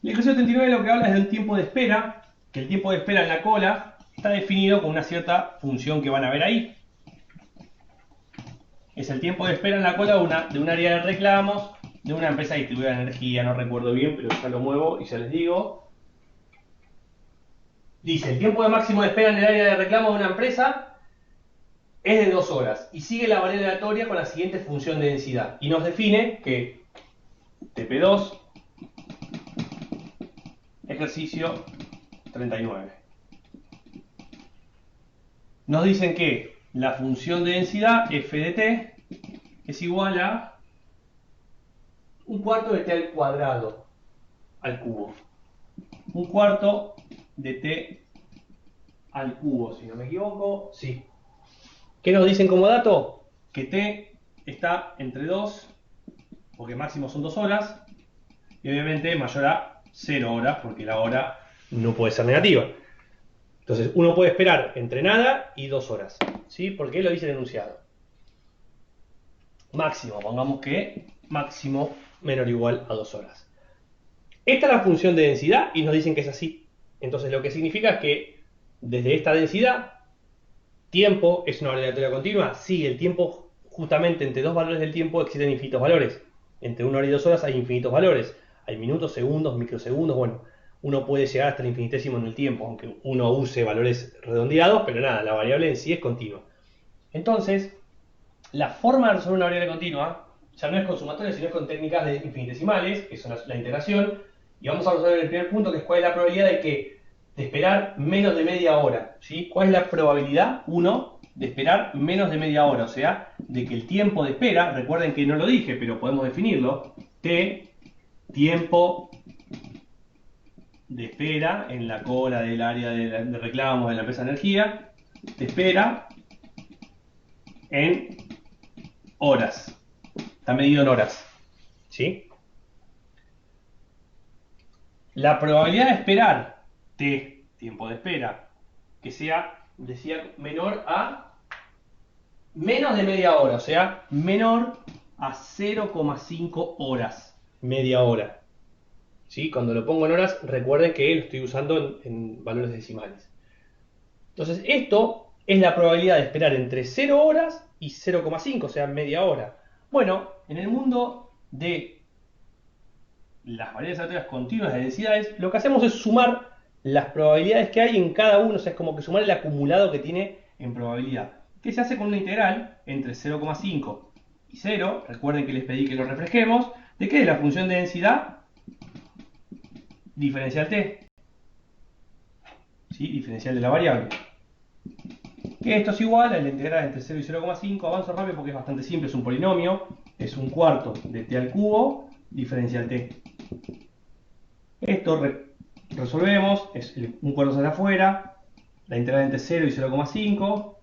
El ejercicio 39 lo que habla es del tiempo de espera, que el tiempo de espera en la cola está definido con una cierta función que van a ver ahí. Es el tiempo de espera en la cola de un área de reclamos de una empresa distribuida de energía, no recuerdo bien, pero ya lo muevo y ya les digo. Dice, el tiempo de máximo de espera en el área de reclamo de una empresa es de 2 horas y sigue la variable aleatoria con la siguiente función de densidad y nos define que TP2 ejercicio 39. Nos dicen que la función de densidad f de t es igual a un cuarto de t al cuadrado al cubo. Un cuarto de t al cubo, si no me equivoco. Sí. ¿Qué nos dicen como dato? Que t está entre 2, porque máximo son 2 horas, y obviamente mayor a 0 horas, porque la hora no puede ser negativa. Entonces uno puede esperar entre nada y 2 horas. ¿Sí? ¿Por qué lo dice el enunciado? Máximo, pongamos que máximo menor o igual a 2 horas. Esta es la función de densidad y nos dicen que es así. Entonces lo que significa es que desde esta densidad, tiempo es una variable aleatoria continua. Sí, el tiempo, justamente entre dos valores del tiempo existen infinitos valores. Entre 1 hora y 2 horas hay infinitos valores. Hay minutos, segundos, microsegundos, bueno, uno puede llegar hasta el infinitésimo en el tiempo, aunque uno use valores redondeados, pero nada, la variable en sí es continua. Entonces, la forma de resolver una variable continua ya no es con sumatoria, sino es con técnicas de infinitesimales, que son la integración, y vamos a resolver el primer punto, que es cuál es la probabilidad de esperar menos de media hora. ¿Sí? ¿Cuál es la probabilidad? 1, de esperar menos de media hora, o sea, de que el tiempo de espera, recuerden que no lo dije, pero podemos definirlo, t, tiempo de espera en la cola del área de reclamos de la empresa de energía, de espera en horas. Está medido en horas. ¿Sí? La probabilidad de esperar t, tiempo de espera, que sea, decía, menor a menos de media hora, o sea, menor a 0,5 horas, media hora. ¿Sí? Cuando lo pongo en horas, recuerden que lo estoy usando en valores decimales. Entonces, esto es la probabilidad de esperar entre 0 horas y 0,5, o sea, media hora. Bueno, en el mundo de las variables aleatorias continuas de densidades, lo que hacemos es sumar las probabilidades que hay en cada uno, o sea, es como que sumar el acumulado que tiene en probabilidad, que se hace con una integral entre 0,5 y 0, recuerden que les pedí que lo reflejemos, de que es la función de densidad diferencial t, ¿sí? Diferencial de la variable. Que esto es igual a la integral entre 0 y 0,5, avanzo rápido porque es bastante simple, es un polinomio, es un cuarto de t al cubo, diferencial t. Esto resolvemos, es un cuarto sale afuera, la integral entre 0 y 0,5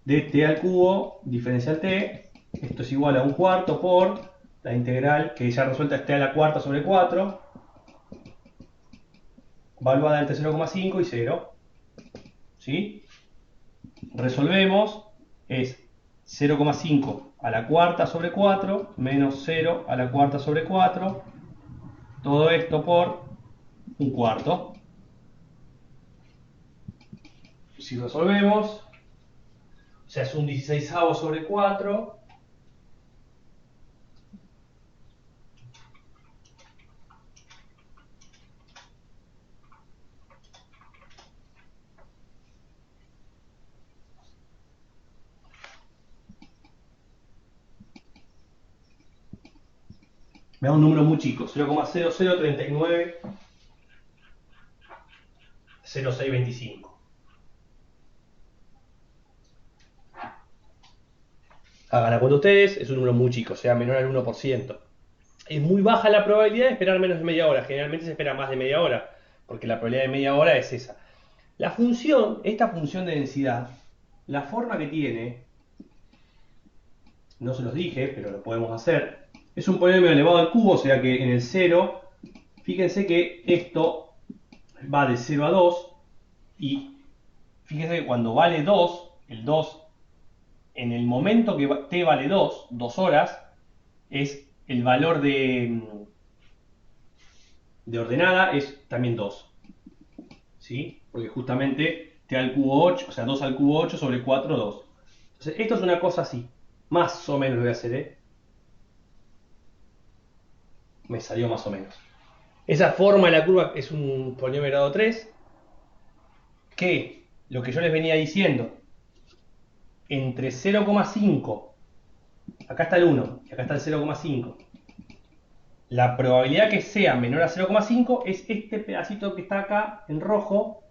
de t al cubo, diferencial t, esto es igual a un cuarto por la integral que ya resuelta es t a la cuarta sobre 4, valuada entre 0,5 y 0. ¿Sí? Resolvemos, es 0,5 a la cuarta sobre 4 menos 0 a la cuarta sobre 4. Todo esto por un cuarto. Si resolvemos, o sea, es un 16avo sobre 4. Me da un número muy chico, 0,00390625. Hagan la cuenta ustedes, es un número muy chico, o sea, menor al 1%. Es muy baja la probabilidad de esperar menos de media hora. Generalmente se espera más de media hora, porque la probabilidad de media hora es esa. La función, esta función de densidad, la forma que tiene, no se los dije, pero lo podemos hacer, es un polinomio elevado al cubo, o sea que en el 0, fíjense que esto va de 0 a 2, y fíjense que cuando vale 2, el 2, en el momento que t vale 2, 2 horas, es el valor de ordenada, es también 2. ¿Sí? Porque justamente t al cubo 8, o sea, 2 al cubo 8 sobre 4, 2. Entonces, esto es una cosa así. Más o menos lo voy a hacer, ¿eh? Me salió más o menos. Esa forma de la curva es un polinomio de grado 3, que lo que yo les venía diciendo, entre 0,5, acá está el 1 y acá está el 0,5, la probabilidad que sea menor a 0,5 es este pedacito que está acá en rojo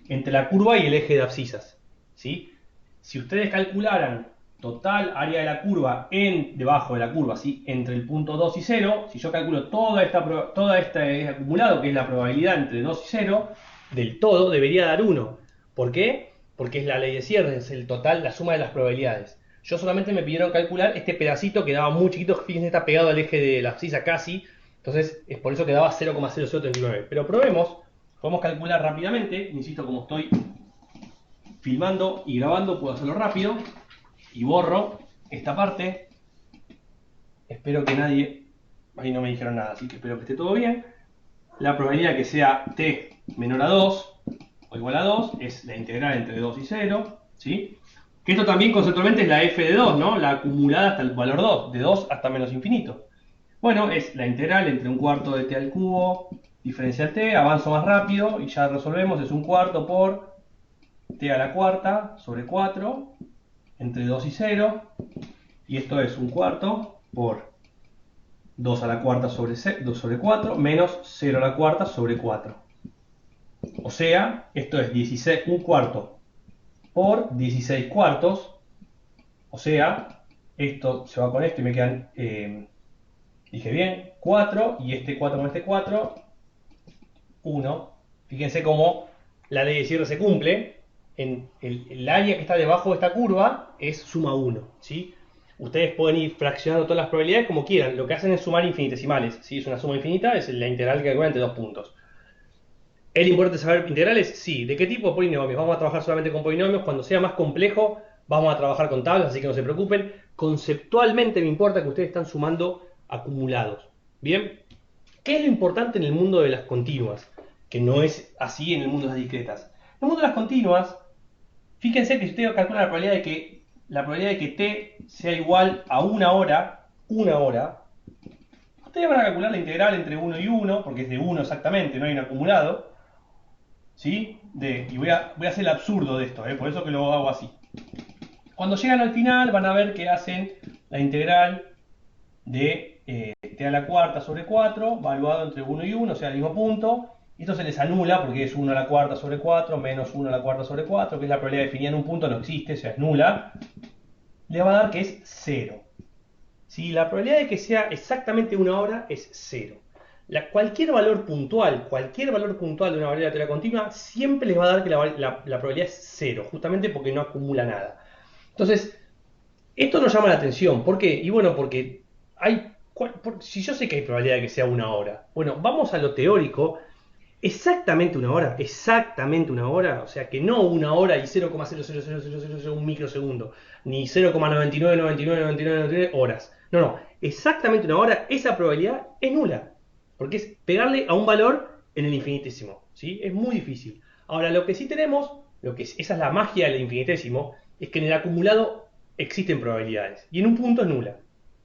entre la curva y el eje de abscisas, ¿sí? Si ustedes calcularan total área de la curva debajo de la curva, ¿sí? Entre el punto 2 y 0, si yo calculo toda este acumulado, que es la probabilidad entre 2 y 0, del todo debería dar 1. ¿Por qué? Porque es la ley de cierre, es el total, la suma de las probabilidades. Yo solamente me pidieron calcular este pedacito que daba muy chiquito, fíjense, está pegado al eje de la abscisa casi, entonces es por eso que daba 0,0039. Pero probemos, podemos calcular rápidamente, insisto, como estoy filmando y grabando, puedo hacerlo rápido, y borro esta parte. Espero que nadie, ahí no me dijeron nada, así que espero que esté todo bien. La probabilidad que sea t menor a 2 o igual a 2 es la integral entre 2 y 0, ¿sí? Que esto también conceptualmente es la f de 2, ¿no? La acumulada hasta el valor 2, de 2 hasta menos infinito. Bueno, es la integral entre un cuarto de t al cubo diferencial t, avanzo más rápido y ya resolvemos, es un cuarto por t a la cuarta sobre 4 entre 2 y 0, y esto es un cuarto por 2 a la cuarta sobre 2 sobre 4 menos 0 a la cuarta sobre 4. O sea, esto es 16, un cuarto por 16 cuartos, o sea, esto se va con esto y me quedan, dije bien, 4, y este 4 con este 4, 1. Fíjense cómo la ley de cierre se cumple. En el área que está debajo de esta curva es suma 1, ¿sí? Ustedes pueden ir fraccionando todas las probabilidades como quieran. Lo que hacen es sumar infinitesimales, ¿sí? Es una suma infinita, es la integral que calcula entre dos puntos. ¿Es importante saber integrales? Sí. ¿De qué tipo? Polinomios. Vamos a trabajar solamente con polinomios. Cuando sea más complejo, vamos a trabajar con tablas, así que no se preocupen. Conceptualmente me importa que ustedes están sumando acumulados. ¿Bien? ¿Qué es lo importante en el mundo de las continuas? Que no es así en el mundo de las discretas. En el mundo de las continuas, fíjense que si ustedes calculan la probabilidad de que t sea igual a una hora, ustedes van a calcular la integral entre 1 y 1, porque es de 1 exactamente, no hay un acumulado, ¿sí? Y voy a hacer el absurdo de esto, por eso que lo hago así. Cuando llegan al final van a ver que hacen la integral de t a la cuarta sobre 4, valuado entre 1 y 1, o sea, el mismo punto. Y esto se les anula porque es 1 a la cuarta sobre 4 menos 1 a la cuarta sobre 4, que es la probabilidad definida en un punto, no existe, o sea, es nula. Le va a dar que es 0. Si la probabilidad de que sea exactamente una hora es 0. Cualquier valor puntual de una variable de teoría continua, siempre les va a dar que la probabilidad es 0, justamente porque no acumula nada. Entonces, esto nos llama la atención. ¿Por qué? Y bueno, porque si yo sé que hay probabilidad de que sea una hora, bueno, vamos a lo teórico. exactamente una hora, o sea que no una hora y 0,00000 un microsegundo, ni 0,999999 horas. No, no, exactamente una hora, esa probabilidad es nula, porque es pegarle a un valor en el infinitésimo, ¿sí? Es muy difícil. Ahora, lo que sí tenemos, esa es la magia del infinitésimo, es que en el acumulado existen probabilidades, y en un punto es nula.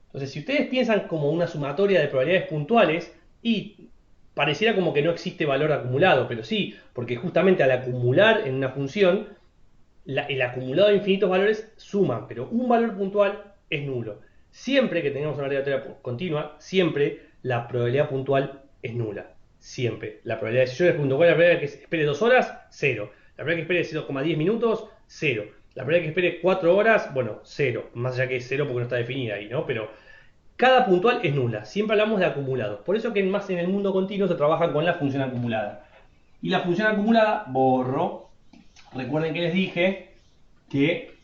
Entonces, si ustedes piensan como una sumatoria de probabilidades puntuales, y pareciera como que no existe valor acumulado, pero sí, porque justamente al acumular en una función, el acumulado de infinitos valores suman, pero un valor puntual es nulo. Siempre que tengamos una aleatoria continua, siempre la probabilidad puntual es nula. Siempre. La probabilidad, si yo les pregunto cuál es la probabilidad que espere 2 horas, cero. La probabilidad que espere 0,10 minutos, cero. La probabilidad que espere 4 horas, bueno, cero. Más allá que es cero porque no está definida ahí, ¿no? Pero cada puntual es nula. Siempre hablamos de acumulados. Por eso que más en el mundo continuo se trabaja con la función acumulada. Y la función acumulada, borro. Recuerden que les dije que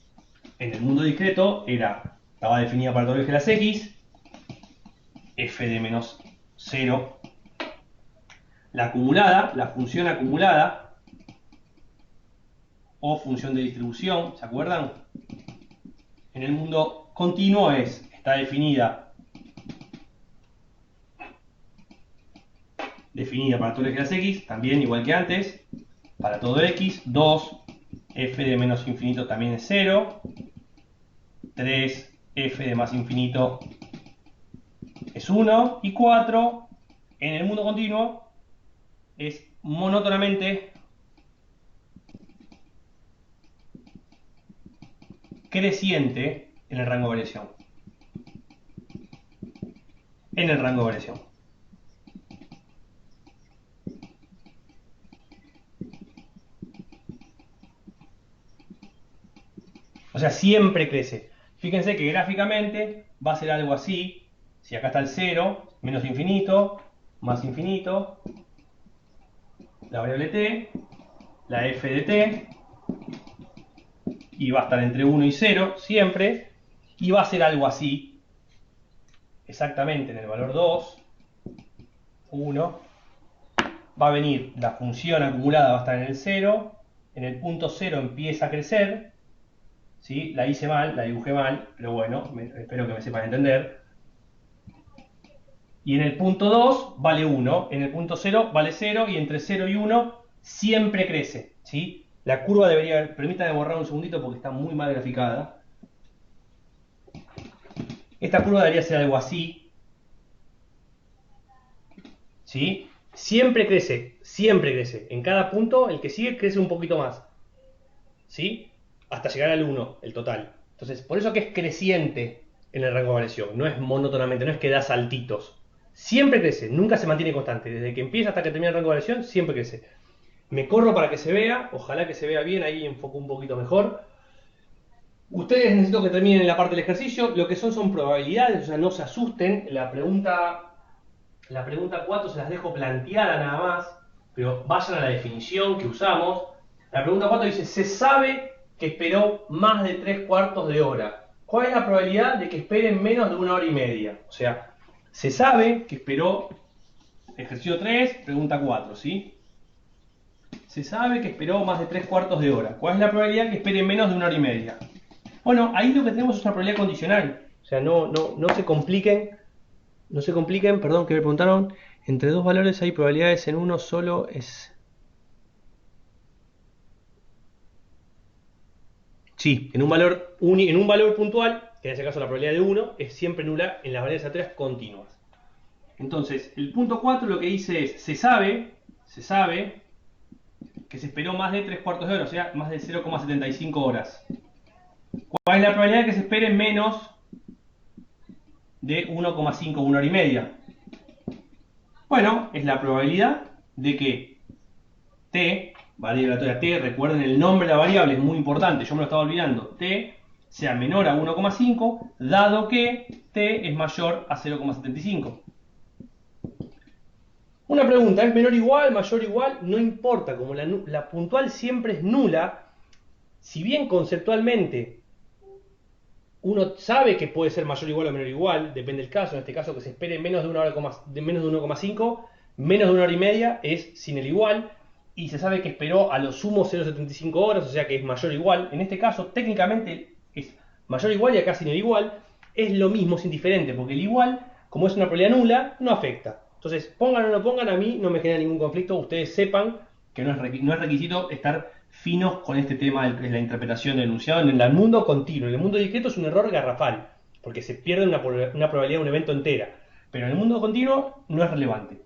en el mundo discreto estaba definida para todo el eje de las x, f de menos 0. La acumulada, la función acumulada, o función de distribución, ¿se acuerdan? En el mundo continuo está definida para todo el eje de las x, también igual que antes, para todo x, 2, f de menos infinito también es 0, 3, f de más infinito es 1, y 4, en el mundo continuo, es monótonamente creciente en el rango de variación. En el rango de variación. O sea, siempre crece. Fíjense que gráficamente va a ser algo así. Si acá está el 0, menos infinito, más infinito, la variable t, la f de t, y va a estar entre 1 y 0 siempre, y va a ser algo así, exactamente en el valor 2, 1, va a venir la función acumulada, va a estar en el 0, en el punto 0 empieza a crecer, ¿sí? La hice mal, la dibujé mal, pero bueno, espero que me sepan entender. Y en el punto 2 vale 1, en el punto 0 vale 0, y entre 0 y 1 siempre crece, ¿sí? La curva debería, permítanme borrar un segundito porque está muy mal graficada. Esta curva debería ser algo así, ¿sí? Siempre crece. En cada punto, el que sigue crece un poquito más, ¿sí? Hasta llegar al 1, el total. Entonces, por eso que es creciente en el rango de variación, no es monótonamente, no es que da saltitos. Siempre crece, nunca se mantiene constante. Desde que empieza hasta que termina el rango de variación, siempre crece. Me corro para que se vea, ojalá que se vea bien, ahí enfoco un poquito mejor. Ustedes necesito que terminen la parte del ejercicio, lo que son probabilidades, o sea, no se asusten. La pregunta 4 se las dejo planteada nada más, pero vayan a la definición que usamos. La pregunta 4 dice, se sabe que esperó más de 3/4 de hora. ¿Cuál es la probabilidad de que esperen menos de 1 hora y media? O sea, se sabe que esperó, ejercicio 3, pregunta 4, ¿sí? Se sabe que esperó más de 3/4 de hora. ¿Cuál es la probabilidad que espere menos de 1 hora y media? Bueno, ahí lo que tenemos es una probabilidad condicional. O sea, no se compliquen. No se compliquen, perdón, que me preguntaron. Entre dos valores hay probabilidades, en uno solo es... Sí, en un valor puntual, que en este caso la probabilidad de 1, es siempre nula en las variables aleatorias continuas. Entonces, el punto 4 lo que dice es, se sabe que se esperó más de 3/4 de hora, o sea, más de 0,75 horas. ¿Cuál es la probabilidad de que se espere menos de 1,5, 1 hora y media? Bueno, es la probabilidad de que t, variable aleatoria t, recuerden el nombre de la variable, es muy importante, yo me lo estaba olvidando, t sea menor a 1,5, dado que t es mayor a 0,75. Una pregunta, ¿es menor igual, mayor igual? No importa, como la puntual siempre es nula, si bien conceptualmente uno sabe que puede ser mayor igual o menor igual, depende del caso, en este caso que se espere menos de 1,5, Menos de 1 hora y media es sin el igual, y se sabe que esperó a lo sumo 0,75 horas, o sea que es mayor o igual. En este caso, técnicamente es mayor o igual y acá sin el igual. Es lo mismo, es indiferente, porque el igual, como es una probabilidad nula, no afecta. Entonces, pongan o no pongan, a mí no me genera ningún conflicto. Ustedes sepan que no es requisito estar finos con este tema de la interpretación del enunciado en el mundo continuo. En el mundo discreto es un error garrafal, porque se pierde una probabilidad de un evento entera. Pero en el mundo continuo no es relevante.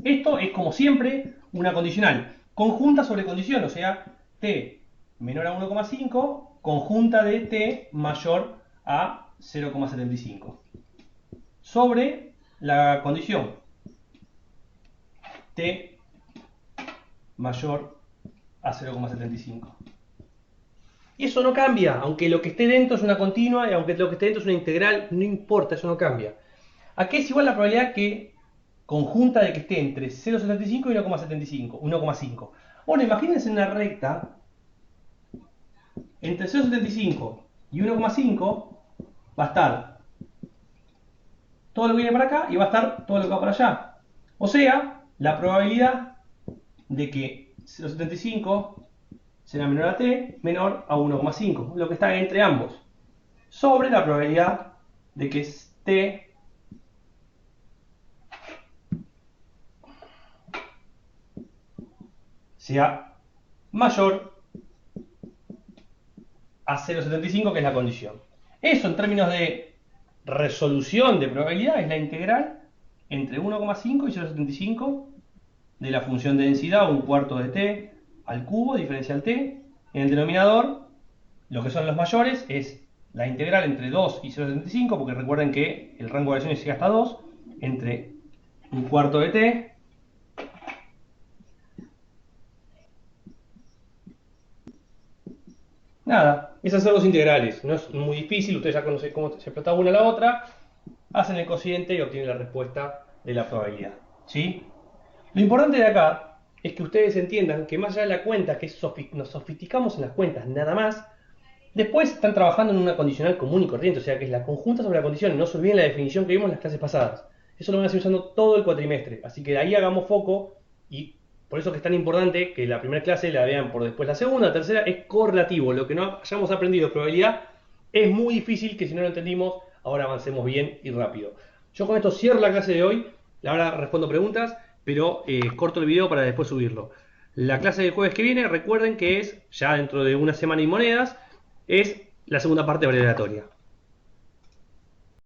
Esto es, como siempre, una condicional conjunta sobre condición, o sea, t menor a 1,5 conjunta de t mayor a 0,75 sobre la condición t mayor a 0,75. Y eso no cambia, aunque lo que esté dentro es una continua y aunque lo que esté dentro es una integral, no importa, eso no cambia. Aquí es igual la probabilidad que conjunta de que esté entre 0,75 y 1,5. Bueno, imagínense una recta entre 0,75 y 1,5 va a estar todo lo que viene para acá y va a estar todo lo que va para allá. O sea, la probabilidad de que 0,75 será menor a t menor a 1,5, lo que está entre ambos, sobre la probabilidad de que t sea mayor a 0,75, que es la condición. Eso en términos de resolución de probabilidad es la integral entre 1,5 y 0,75 de la función de densidad, un cuarto de t al cubo diferencial t. En el denominador, lo que son los mayores es la integral entre 2 y 0,75, porque recuerden que el rango de variaciones llega hasta 2, entre un cuarto de t nada, es hacer los integrales, no es muy difícil, ustedes ya conocen cómo se explota una a la otra, hacen el cociente y obtienen la respuesta de la probabilidad. ¿Sí? Lo importante de acá es que ustedes entiendan que más allá de la cuenta, que nos sofisticamos en las cuentas nada más, después están trabajando en una condicional común y corriente, o sea que es la conjunta sobre la condición, no se olviden la definición que vimos en las clases pasadas. Eso lo van a seguir usando todo el cuatrimestre, así que de ahí hagamos foco y por eso que es tan importante que la primera clase la vean por después la segunda, la tercera es correlativo, lo que no hayamos aprendido de probabilidad es muy difícil que si no lo entendimos, ahora avancemos bien y rápido. Yo con esto cierro la clase de hoy, ahora respondo preguntas, pero corto el video para después subirlo. La clase del jueves que viene, recuerden que es ya dentro de una semana y monedas, es la segunda parte aleatoria.